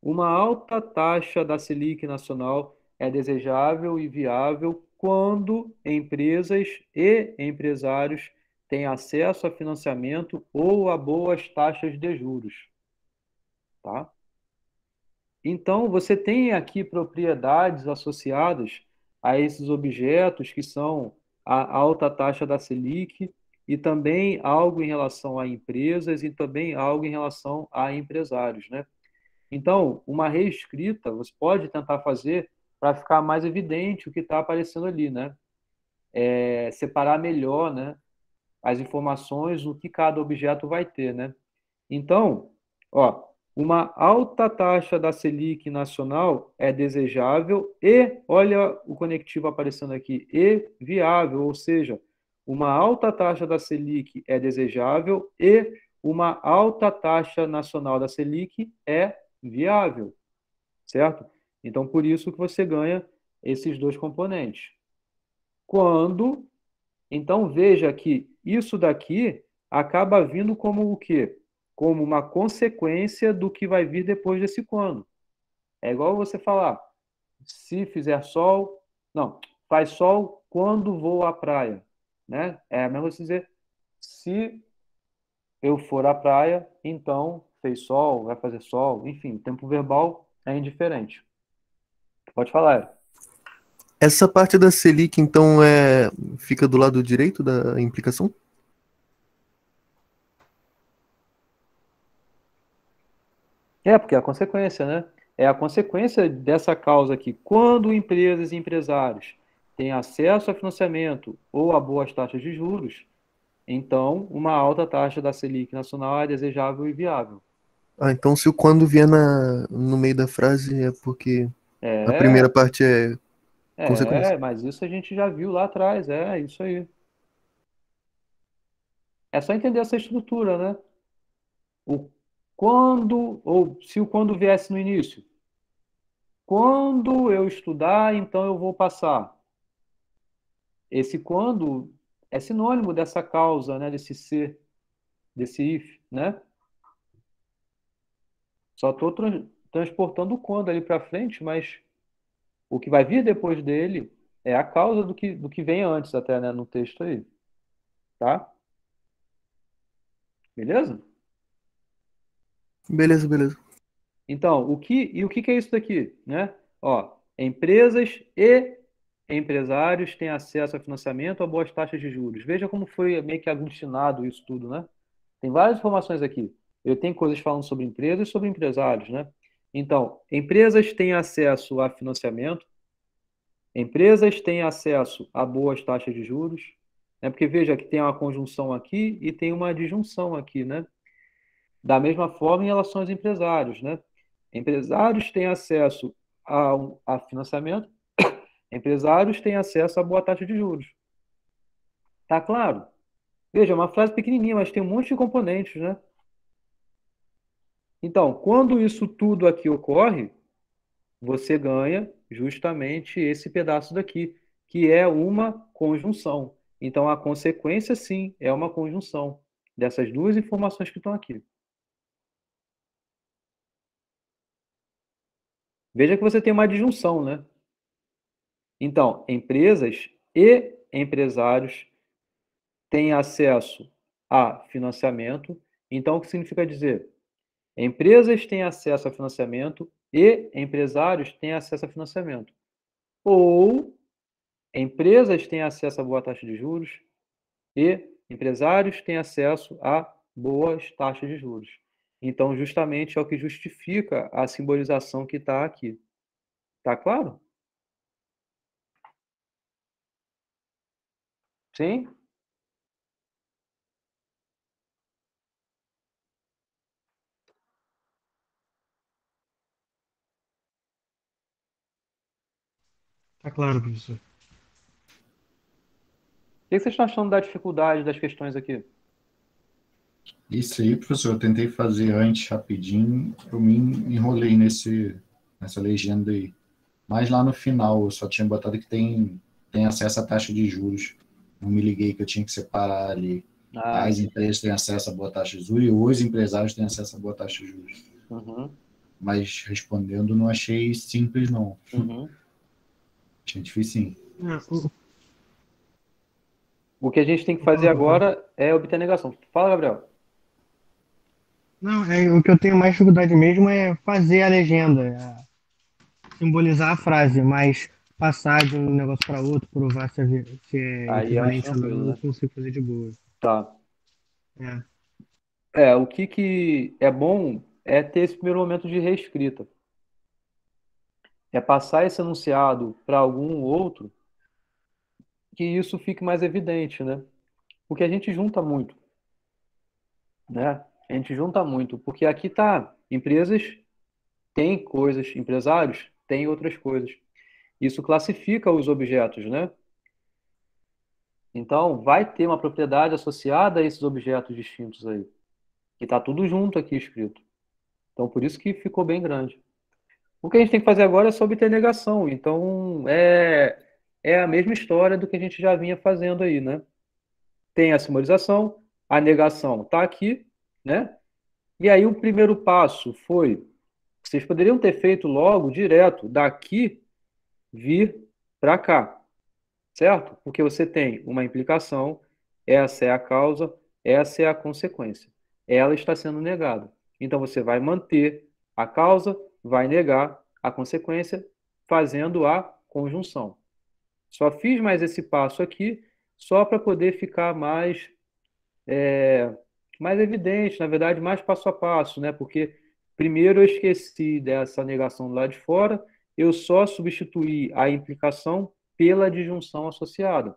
Uma alta taxa da Selic nacional é desejável e viável quando empresas e empresários têm acesso a financiamento ou a boas taxas de juros. Tá? Então, você tem aqui propriedades associadas a esses objetos que são a alta taxa da Selic e também algo em relação a empresas e também algo em relação a empresários, né? Então, uma reescrita você pode tentar fazer para ficar mais evidente o que está aparecendo ali, né? Separar melhor, né, as informações, o que cada objeto vai ter, né? Então, ó, uma alta taxa da Selic nacional é desejável e, olha o conectivo aparecendo aqui, e viável, ou seja, uma alta taxa da Selic é desejável e uma alta taxa nacional da Selic é viável, certo? Então, por isso que você ganha esses dois componentes. Quando, então veja que isso daqui acaba vindo como o quê? Como uma consequência do que vai vir depois desse quando. É igual você falar, se fizer sol, não, faz sol quando vou à praia, né? É mesmo você dizer, se eu for à praia, então fez sol, vai fazer sol, enfim, tempo verbal é indiferente. Pode falar. Essa parte da Selic, então, fica do lado direito da implicação? Porque é a consequência, né? É a consequência dessa causa aqui. Quando empresas e empresários têm acesso a financiamento ou a boas taxas de juros, então uma alta taxa da Selic nacional é desejável e viável. Ah, então se o quando vier no meio da frase é porque a primeira É, parte é consequência. mas isso a gente já viu lá atrás, é isso aí. É só entender essa estrutura, né? O quando, ou se o quando viesse no início. Quando eu estudar, então eu vou passar. Esse quando é sinônimo dessa causa, né? Desse ser, desse if, né? Só estou transportando o quando ali para frente, mas o que vai vir depois dele é a causa do que vem antes, até, né? No texto aí. Tá? Beleza? Beleza, beleza. Então, o que é isso daqui, né? Ó, empresas e empresários têm acesso a financiamento a boas taxas de juros. Veja como foi meio que aglutinado isso tudo, né? Tem várias informações aqui. Eu tenho coisas falando sobre empresas e sobre empresários, né? Então, empresas têm acesso a financiamento, empresas têm acesso a boas taxas de juros, né? Porque veja que tem uma conjunção aqui e tem uma disjunção aqui, né? Da mesma forma em relação aos empresários, né? Empresários têm acesso a financiamento, empresários têm acesso a boa taxa de juros. Tá claro? Veja, é uma frase pequenininha, mas tem um monte de componentes, né? Então, quando isso tudo aqui ocorre, você ganha justamente esse pedaço daqui, que é uma conjunção. Então, a consequência, sim, é uma conjunção dessas duas informações que estão aqui. Veja que você tem uma disjunção, né? Então, empresas e empresários têm acesso a financiamento. Então, o que significa dizer? Empresas têm acesso a financiamento e empresários têm acesso a financiamento. Ou empresas têm acesso a boa taxa de juros e empresários têm acesso a boas taxas de juros. Então, justamente é o que justifica a simbolização que está aqui. Tá claro? Sim? Tá claro, professor. O que vocês estão achando da dificuldade das questões aqui? Isso aí, professor, eu tentei fazer antes rapidinho, eu me enrolei nessa legenda aí. Mas lá no final eu só tinha botado que tem acesso à taxa de juros. Não me liguei que eu tinha que separar ali. As empresas têm acesso a boa taxa de juros e os empresários têm acesso a boa taxa de juros. Uhum. Mas respondendo, não achei simples, não. Uhum. Achei difícil, sim. O que a gente tem que fazer agora é obter a negação. Fala, Gabriel. Não, o que eu tenho mais dificuldade mesmo é fazer a legenda, simbolizar a frase, mas passar de um negócio para outro, provar se é Aí é mais equivalente ou tranquilo, não, eu né? consigo fazer de boa. Tá. É. O que é bom é ter esse primeiro momento de reescrita. É passar esse enunciado para algum outro que isso fique mais evidente, né? Porque a gente junta muito, né? A gente junta muito, porque aqui tá, empresas têm coisas, empresários têm outras coisas. Isso classifica os objetos, né? Então, vai ter uma propriedade associada a esses objetos distintos aí. E tá tudo junto aqui escrito. Então, por isso que ficou bem grande. O que a gente tem que fazer agora é só obter negação. Então, é a mesma história do que a gente já vinha fazendo aí, né? Tem a simbolização, a negação está aqui, né? E aí o primeiro passo foi, vocês poderiam ter feito logo direto daqui vir para cá, certo? Porque você tem uma implicação, essa é a causa, essa é a consequência. Ela está sendo negada. Então você vai manter a causa, vai negar a consequência, fazendo a conjunção. Só fiz mais esse passo aqui só para poder ficar mais evidente, na verdade, mais passo a passo, né? Porque primeiro eu esqueci dessa negação do lado de fora, eu só substituí a implicação pela disjunção associada.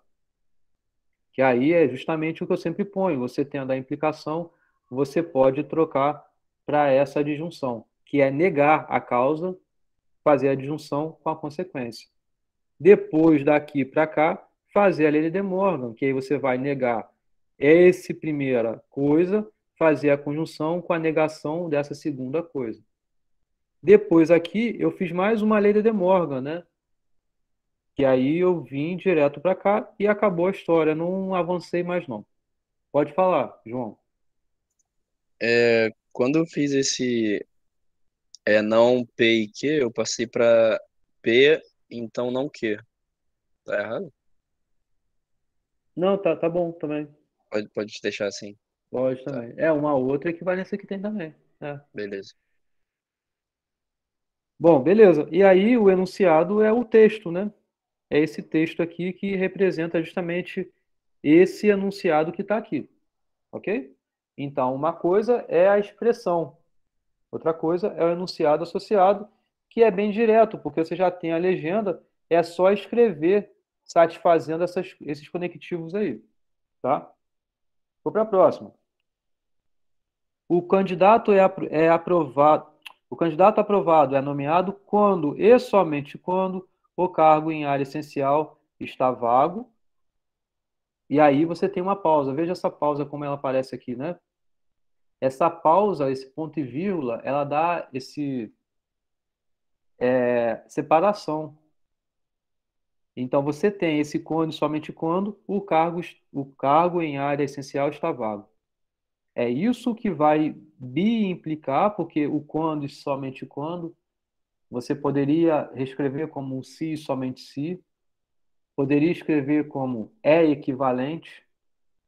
Que aí é justamente o que eu sempre ponho. Você tendo a implicação, você pode trocar para essa disjunção, que é negar a causa, fazer a disjunção com a consequência. Depois daqui para cá, fazer a lei de De Morgan, que aí você vai negar essa primeira coisa, fazer a conjunção com a negação dessa segunda coisa. Depois aqui eu fiz mais uma lei de De Morgan, né? Que aí eu vim direto para cá e acabou a história, não avancei mais não. Pode falar, João. Quando eu fiz esse não P e Q, eu passei para P, então não Q. Tá errado? Não, tá bom também. Pode deixar assim. Pode também. Uma outra equivalência que tem também. Beleza. Bom, beleza. E aí o enunciado é o texto, né? É esse texto aqui que representa justamente esse enunciado que está aqui, ok? Então, uma coisa é a expressão, outra coisa é o enunciado associado, que é bem direto, porque você já tem a legenda, é só escrever satisfazendo esses conectivos aí, tá? Vou para a próxima. O candidato é aprovado. O candidato aprovado é nomeado quando e somente quando o cargo em área essencial está vago. E aí você tem uma pausa. Veja essa pausa como ela aparece aqui, né? Essa pausa, esse ponto e vírgula, ela dá separação. Então você tem esse quando e somente quando o cargo em área essencial está vago. É isso que vai bi-implicar, porque o quando e somente quando você poderia reescrever como um se e somente se, poderia escrever como é equivalente,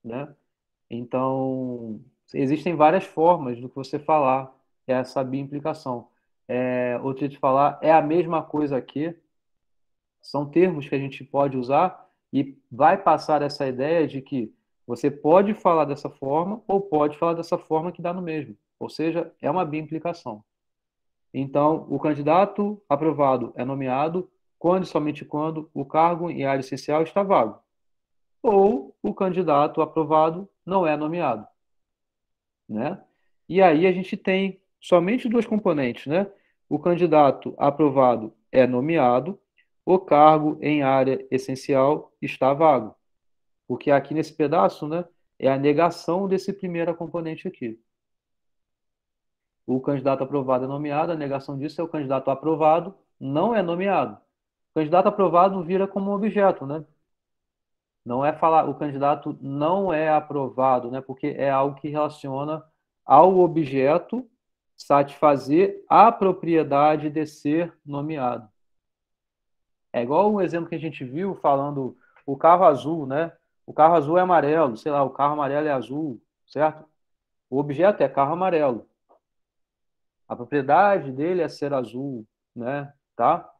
né? Então, existem várias formas do que você falar essa bi-implicação. Outro jeito de falar é a mesma coisa que, são termos que a gente pode usar e vai passar essa ideia de que você pode falar dessa forma ou pode falar dessa forma que dá no mesmo. Ou seja, é uma bi-implicação. Então, o candidato aprovado é nomeado quando e somente quando o cargo em área essencial está vago. Ou o candidato aprovado não é nomeado, né? E aí a gente tem somente dois componentes, né? O candidato aprovado é nomeado, o cargo em área essencial está vago. Porque aqui nesse pedaço, né, é a negação desse primeiro componente aqui. O candidato aprovado é nomeado, a negação disso é o candidato aprovado não é nomeado. O candidato aprovado vira como um objeto, né? Não é falar, o candidato não é aprovado, né? Porque é algo que relaciona ao objeto satisfazer a propriedade de ser nomeado. É igual um exemplo que a gente viu falando o carro azul, né? O carro azul é amarelo, sei lá, o carro amarelo é azul, certo? O objeto é carro amarelo. A propriedade dele é ser azul, né? Tá?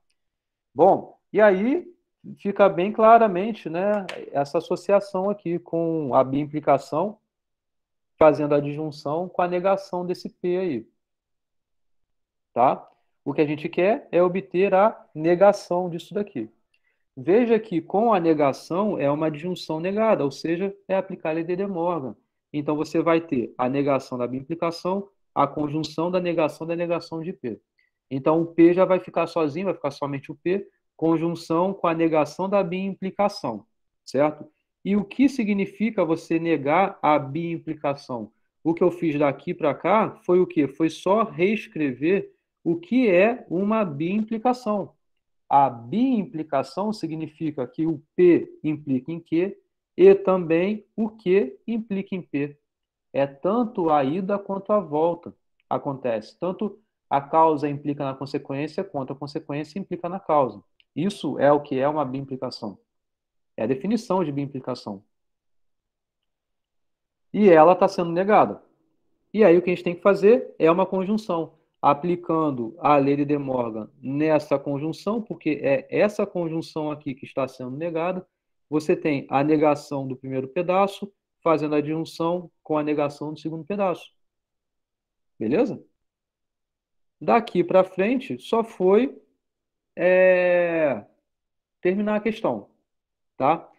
Bom, e aí fica bem claramente, né, essa associação aqui com a bi-implicação, fazendo a disjunção com a negação desse P aí. Tá? O que a gente quer é obter a negação disso daqui. Veja que com a negação é uma disjunção negada, ou seja, é aplicar a lei de De Morgan. Então você vai ter a negação da bi-implicação, a conjunção da negação de P. Então o P já vai ficar sozinho, vai ficar somente o P, conjunção com a negação da bi-implicação, certo? E o que significa você negar a bi-implicação? O que eu fiz daqui para cá foi o quê? Foi só reescrever o que é uma bi-implicação. A bi-implicação significa que o P implica em Q e também o Q implica em P. É tanto a ida quanto a volta acontece. Tanto a causa implica na consequência, quanto a consequência implica na causa. Isso é o que é uma bi-implicação. É a definição de bi-implicação. E ela está sendo negada. E aí o que a gente tem que fazer é uma conjunção, aplicando a lei de De Morgan nessa conjunção, porque é essa conjunção aqui que está sendo negada. Você tem a negação do primeiro pedaço, fazendo a disjunção com a negação do segundo pedaço. Beleza? Daqui para frente, só foi terminar a questão, tá?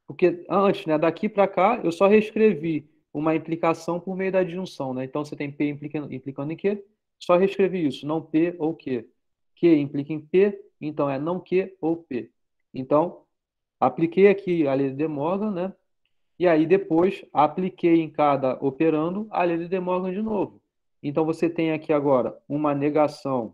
Porque antes, né, daqui para cá, eu só reescrevi uma implicação por meio da disjunção, né? Então, você tem P implicando em Q, só reescrevi isso, não P ou Q. Q implica em P, então é não Q ou P. Então, apliquei aqui a lei de De Morgan, né? E aí depois apliquei em cada operando a lei de De Morgan de novo. Então, você tem aqui agora uma negação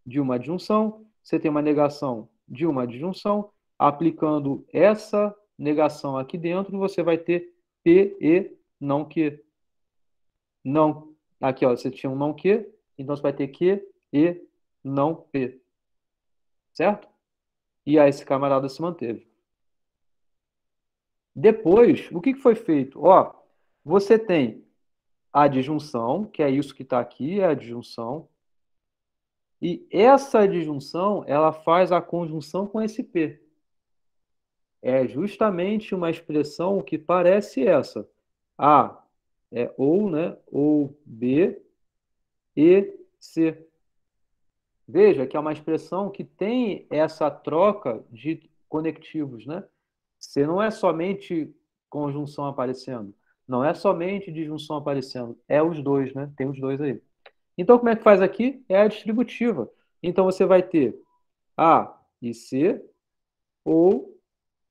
de uma disjunção, você tem uma negação de uma disjunção, aplicando essa negação aqui dentro, você vai ter P e não Q. Não, aqui ó, você tinha um não Q, então você vai ter Q e não P. Certo? E aí esse camarada se manteve. Depois, o que foi feito? Ó, você tem a disjunção, que é isso que está aqui, é a disjunção. E essa disjunção, ela faz a conjunção com esse P. É justamente uma expressão que parece essa. A é ou, né? Ou B e C. Veja que é uma expressão que tem essa troca de conectivos, né? C não é somente conjunção aparecendo, não é somente disjunção aparecendo, é os dois, né? Tem os dois aí. Então, como é que faz aqui? É a distributiva. Então, você vai ter A e C ou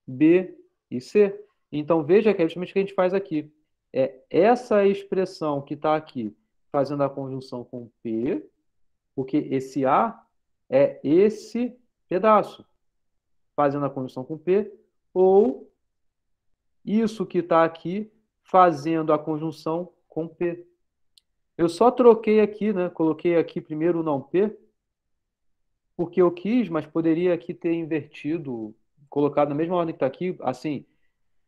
B e C. Então, veja que é justamente o que a gente faz aqui. É essa expressão que está aqui fazendo a conjunção com P, porque esse A é esse pedaço fazendo a conjunção com P, ou isso que está aqui fazendo a conjunção com P. Eu só troquei aqui, né? Coloquei aqui primeiro o não P, porque eu quis, mas poderia aqui ter invertido, colocado na mesma ordem que está aqui, assim,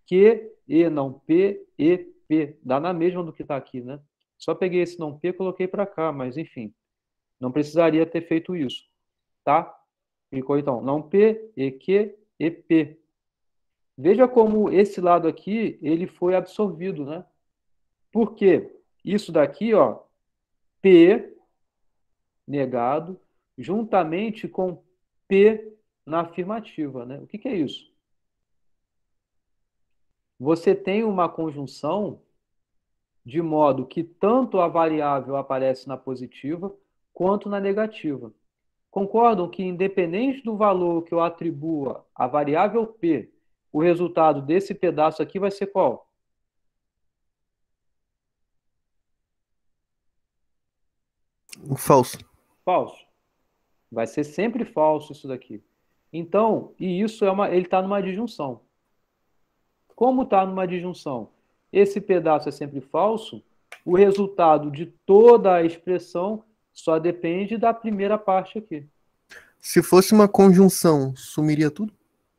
Q, E, não P, E, P. Dá na mesma do que está aqui, né? Só peguei esse não P e coloquei para cá, mas enfim, não precisaria ter feito isso, tá? Ficou então, não P, E, Q, E, P. Veja como esse lado aqui, ele foi absorvido, né? Por quê? Isso daqui, ó, P negado, juntamente com P na afirmativa, né? O que é isso? Você tem uma conjunção de modo que tanto a variável aparece na positiva quanto na negativa. Concordam que, independente do valor que eu atribua à variável P, o resultado desse pedaço aqui vai ser qual? Falso. Falso. Vai ser sempre falso isso daqui. Então, e isso ele está numa disjunção. Como está numa disjunção? Esse pedaço é sempre falso, o resultado de toda a expressão só depende da primeira parte aqui. Se fosse uma conjunção, sumiria tudo?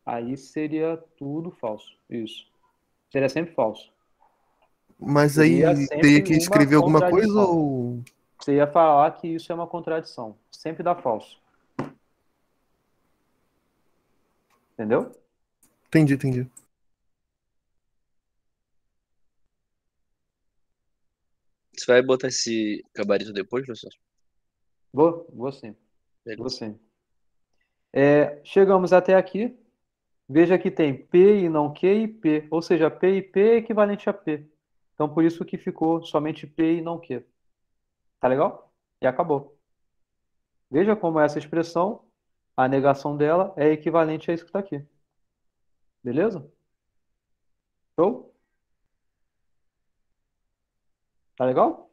Aí seria tudo falso. Isso. Seria sempre falso. Mas aí teria que escrever alguma coisa ou... Você ia falar que isso é uma contradição. Sempre dá falso. Entendeu? Entendi. Você vai botar esse gabarito depois, professor? Vou sim. Beleza. Vou sim. Chegamos até aqui. Veja que tem P e não Q e P. Ou seja, P e P é equivalente a P. Então, por isso que ficou somente P e não Q. Tá legal? E acabou. Veja como essa expressão, a negação dela, é equivalente a isso que está aqui. Beleza? Show? Tá legal?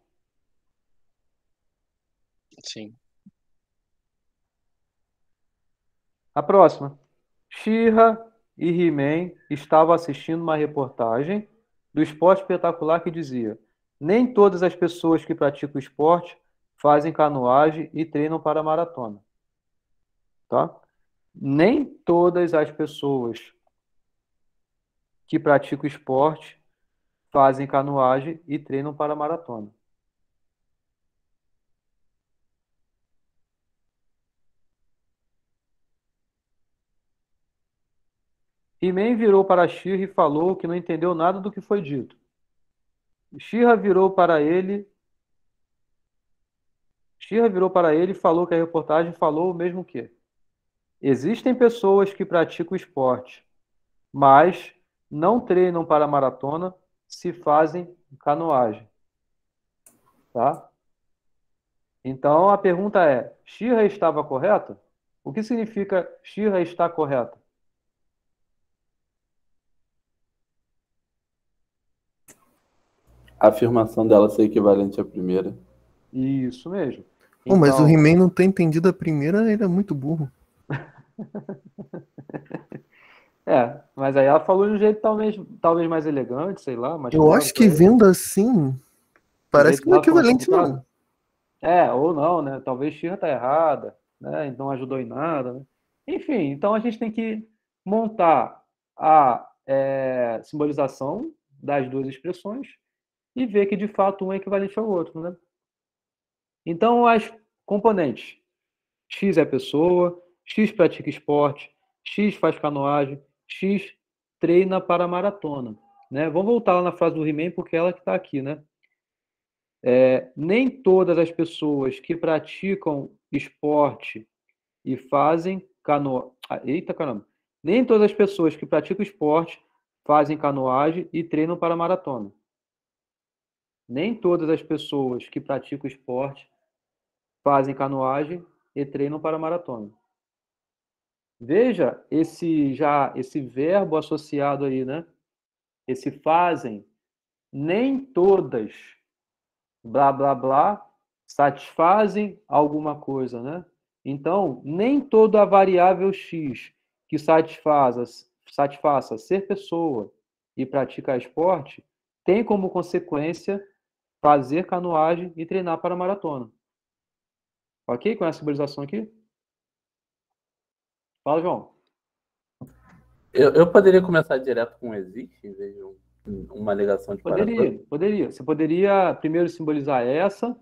Sim. A próxima. She-Ra e He-Man estavam assistindo uma reportagem do esporte espetacular que dizia: nem todas as pessoas que praticam esporte fazem canoagem e treinam para a maratona. Tá? Nem todas as pessoas que praticam esporte fazem canoagem e treinam para a maratona. He-Man virou para She-Ra e falou que não entendeu nada do que foi dito. She-Ra virou para ele e falou que a reportagem falou o mesmo que: existem pessoas que praticam esporte, mas não treinam para a maratona se fazem canoagem. Tá? Então a pergunta é: She-Ra estava correta? O que significa She-Ra está correta? A afirmação dela ser equivalente à primeira. Isso mesmo. Pô, mas o He-Man não ter entendido a primeira, ele é muito burro. Mas aí ela falou de um jeito talvez mais elegante, sei lá. Mais Eu acho que vendo assim, parece que não é equivalente, não. Ou não, né? Talvez She-Ra tá errada, né? Então não ajudou em nada, né? Enfim, então a gente tem que montar a simbolização das duas expressões e ver que, de fato, um é equivalente ao outro, né? Então, as componentes. X é pessoa, X pratica esporte, X faz canoagem, X treina para maratona. Né? Vamos voltar lá na frase do He-Man, porque é ela que está aqui, né? Nem todas as pessoas que praticam esporte e fazem canoagem... Eita, caramba! Nem todas as pessoas que praticam esporte fazem canoagem e treinam para maratona. Nem todas as pessoas que praticam esporte fazem canoagem e treinam para maratona. Veja esse verbo associado aí, né? Esse fazem, nem todas, blá, blá, blá, satisfazem alguma coisa, né? Então, nem toda a variável X que satisfaça ser pessoa e praticar esporte tem como consequência fazer canoagem e treinar para maratona. Ok? Com essa simbolização aqui? Fala, João. Eu poderia começar direto com existe, em vez de uma negação de Poderia. Você poderia primeiro simbolizar essa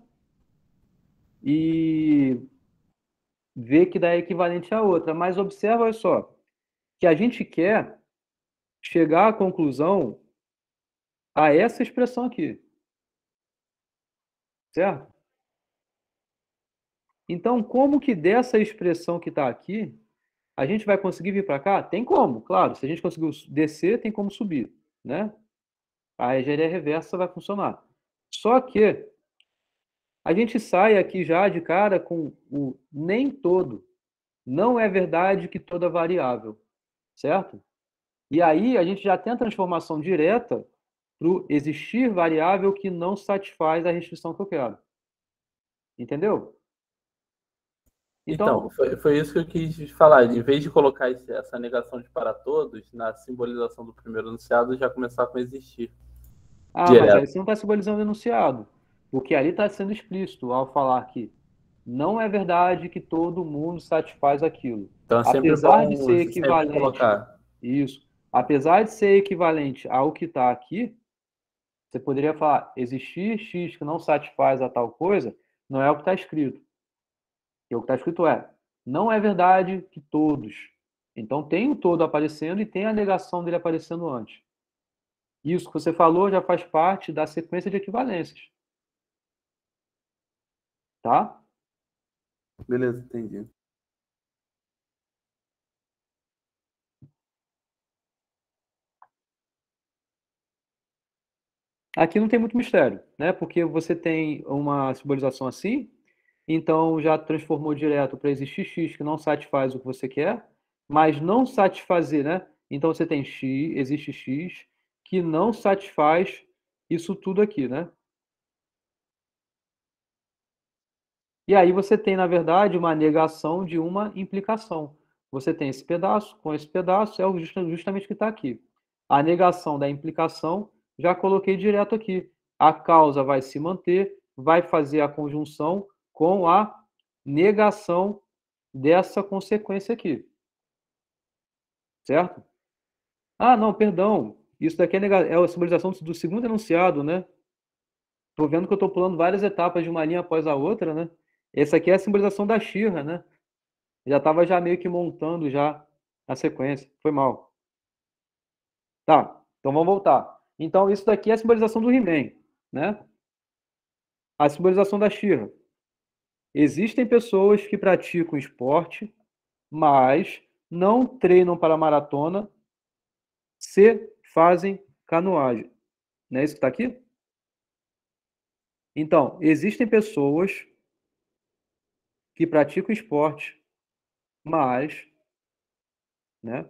e ver que dá equivalente à outra. Mas observa, olha só, que a gente quer chegar à conclusão a essa expressão aqui. Certo? Então, como que dessa expressão que está aqui, a gente vai conseguir vir para cá? Tem como, claro. Se a gente conseguiu descer, tem como subir, né? A engenharia reversa vai funcionar. Só que a gente sai aqui já de cara com o nem todo. Não é verdade que toda variável, certo? E aí a gente já tem a transformação direta para o existir variável que não satisfaz a restrição que eu quero. Entendeu? Então, foi isso que eu quis falar. Em vez de colocar essa negação de para todos, na simbolização do primeiro enunciado, já começar com existir. Mas aí você não está simbolizando o enunciado. Porque ali está sendo explícito ao falar que não é verdade que todo mundo satisfaz aquilo. Então, apesar de ser equivalente. Isso. Apesar de ser equivalente ao que está aqui, você poderia falar, existir X que não satisfaz a tal coisa, não é o que está escrito. E o que está escrito não é verdade que todos. Então tem o todo aparecendo e tem a negação dele aparecendo antes. Isso que você falou já faz parte da sequência de equivalências. Tá? Beleza, entendi. Aqui não tem muito mistério, né? Porque você tem uma simbolização assim, então já transformou direto para existir X que não satisfaz o que você quer, mas não satisfazer, né? Então você tem X, existe X que não satisfaz isso tudo aqui, né? E aí você tem, na verdade, uma negação de uma implicação. Você tem esse pedaço, com esse pedaço, é justamente o que está aqui. A negação da implicação, já coloquei direto aqui. A causa vai se manter, vai fazer a conjunção com a negação dessa consequência aqui. Certo? Ah, não, perdão. Isso daqui é a simbolização do segundo enunciado, né? Estou vendo que eu estou pulando várias etapas de uma linha após a outra, né? Essa aqui é a simbolização da She-Ra, né? Já estava já meio que montando já a sequência. Foi mal. Tá, então vamos voltar. Então isso daqui é a simbolização do He-Man, né? A simbolização da She-Ra. Existem pessoas que praticam esporte, mas não treinam para maratona se fazem canoagem. Não é isso que está aqui? Então, existem pessoas que praticam esporte, mas, né?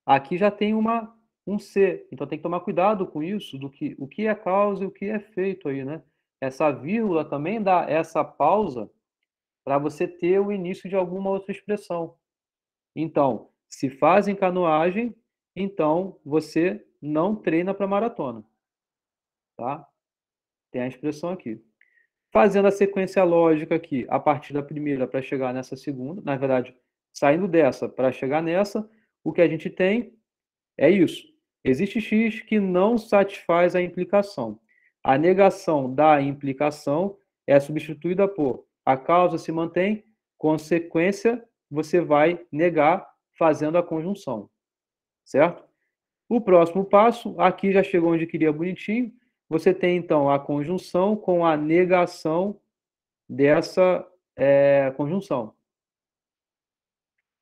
Aqui já tem um C, então tem que tomar cuidado com isso, o que é causa e o que é efeito aí, né? Essa vírgula também dá essa pausa para você ter o início de alguma outra expressão. Então, se fazem canoagem, então você não treina para maratona, tá? Tem a expressão aqui. Fazendo a sequência lógica aqui, a partir da primeira para chegar nessa segunda, na verdade, saindo dessa para chegar nessa, o que a gente tem é isso. Existe X que não satisfaz a implicação. A negação da implicação é substituída por a causa se mantém, consequência, você vai negar fazendo a conjunção, certo? O próximo passo, aqui já chegou onde queria bonitinho, você tem, então, a conjunção com a negação dessa conjunção.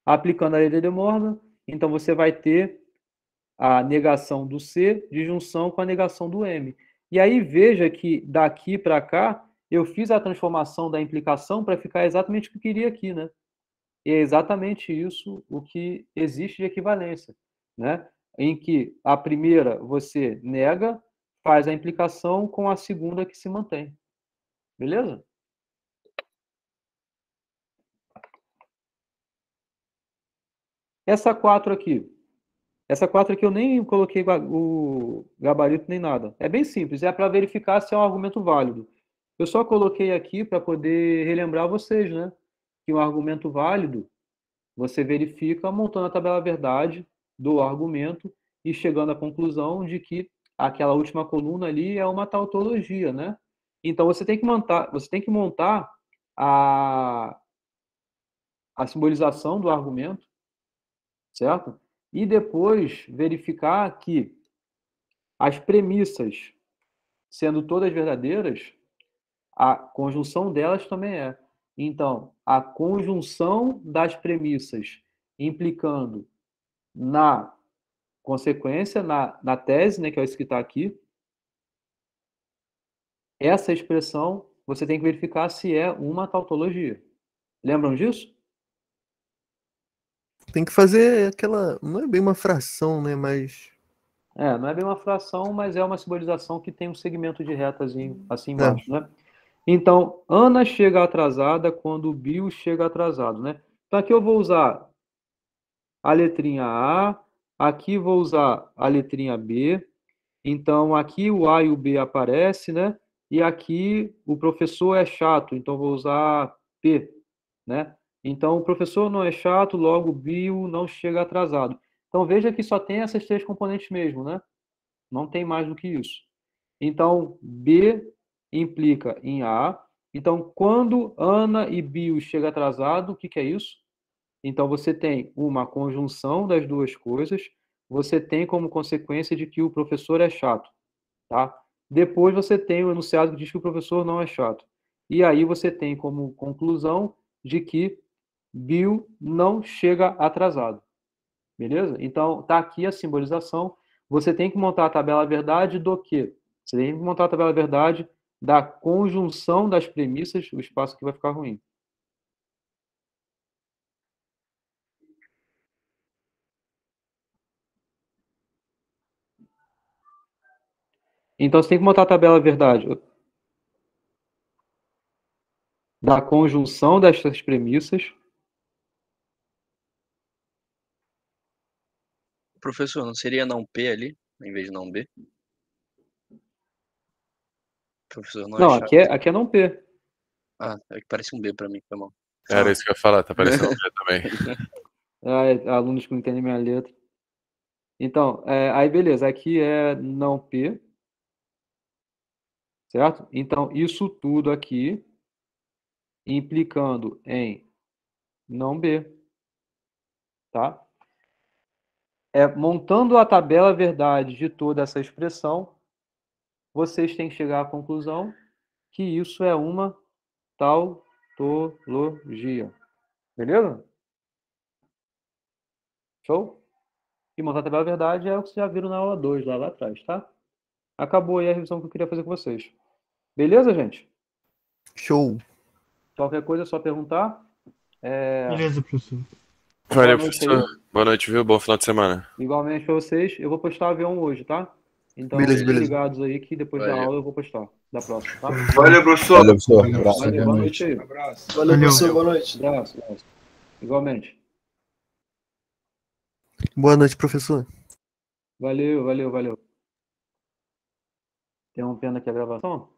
Aplicando a lei de De Morgan, então você vai ter a negação do C de junção com a negação do M. E aí veja que daqui para cá, eu fiz a transformação da implicação para ficar exatamente o que eu queria aqui, né? E é exatamente isso o que existe de equivalência, né? Em que a primeira você nega, faz a implicação com a segunda que se mantém. Beleza? Essa 4 aqui. Essa 4 aqui eu nem coloquei o gabarito nem nada. É bem simples, é para verificar se é um argumento válido. Eu só coloquei aqui para poder relembrar vocês, né? Que um argumento válido, você verifica montando a tabela verdade do argumento e chegando à conclusão de que aquela última coluna ali é uma tautologia, né? Então você tem que montar a simbolização do argumento, certo? E depois verificar que as premissas, sendo todas verdadeiras, a conjunção delas também é. Então, a conjunção das premissas implicando na consequência, na tese, né, que é isso que está aqui, essa expressão você tem que verificar se é uma tautologia. Lembram disso? Tem que fazer aquela... Não é bem uma fração, né? Mas... Não é bem uma fração, mas é uma simbolização que tem um segmento de reta assim embaixo, né? Então, Ana chega atrasada quando Bill chega atrasado, né? Então, aqui eu vou usar a letrinha A, aqui vou usar a letrinha B, então aqui o A e o B aparecem, né? E aqui o professor é chato, então vou usar P, né? Então, o professor não é chato, logo Bill não chega atrasado. Então, veja que só tem essas 3 componentes mesmo, né? Não tem mais do que isso. Então, B implica em A. Então, quando Ana e Bill chegam atrasado, o que é isso? Então, você tem uma conjunção das duas coisas, você tem como consequência de que o professor é chato, tá? Depois você tem o enunciado que diz que o professor não é chato. E aí você tem como conclusão de que Bill não chega atrasado. Beleza? Então, tá aqui a simbolização. Você tem que montar a tabela verdade do quê? Você tem que montar a tabela verdade da conjunção das premissas, o espaço que vai ficar ruim. Então, você tem que montar a tabela verdade da conjunção dessas premissas. Professor, não seria não P ali, em vez de não B? Professor, não é aqui é não P. Ah, é que parece um B para mim, foi mal. Era isso que eu ia falar, tá parecendo um B também. Alunos que não entendem minha letra. Então, aí beleza, aqui é não P, certo? Então, isso tudo aqui implicando em não B, tá? Montando a tabela verdade de toda essa expressão, vocês têm que chegar à conclusão que isso é uma tautologia. Beleza? Show? E montar a tabela verdade é o que vocês já viram na aula 2, lá atrás, tá? Acabou aí a revisão que eu queria fazer com vocês. Beleza, gente? Show. Qualquer coisa é só perguntar. Beleza, professor. Valeu, professor. Boa noite, viu? Bom final de semana. Igualmente para vocês. Eu vou postar o avião hoje, tá? Então, beleza. ligados aí que depois da aula eu vou postar. Da próxima, tá? Valeu, professor. Valeu, professor. Abraço. Valeu, boa noite aí. Abraço. Valeu, professor. Boa noite. Abraço. Igualmente. Boa noite, professor. Valeu. Interrompendo aqui a gravação.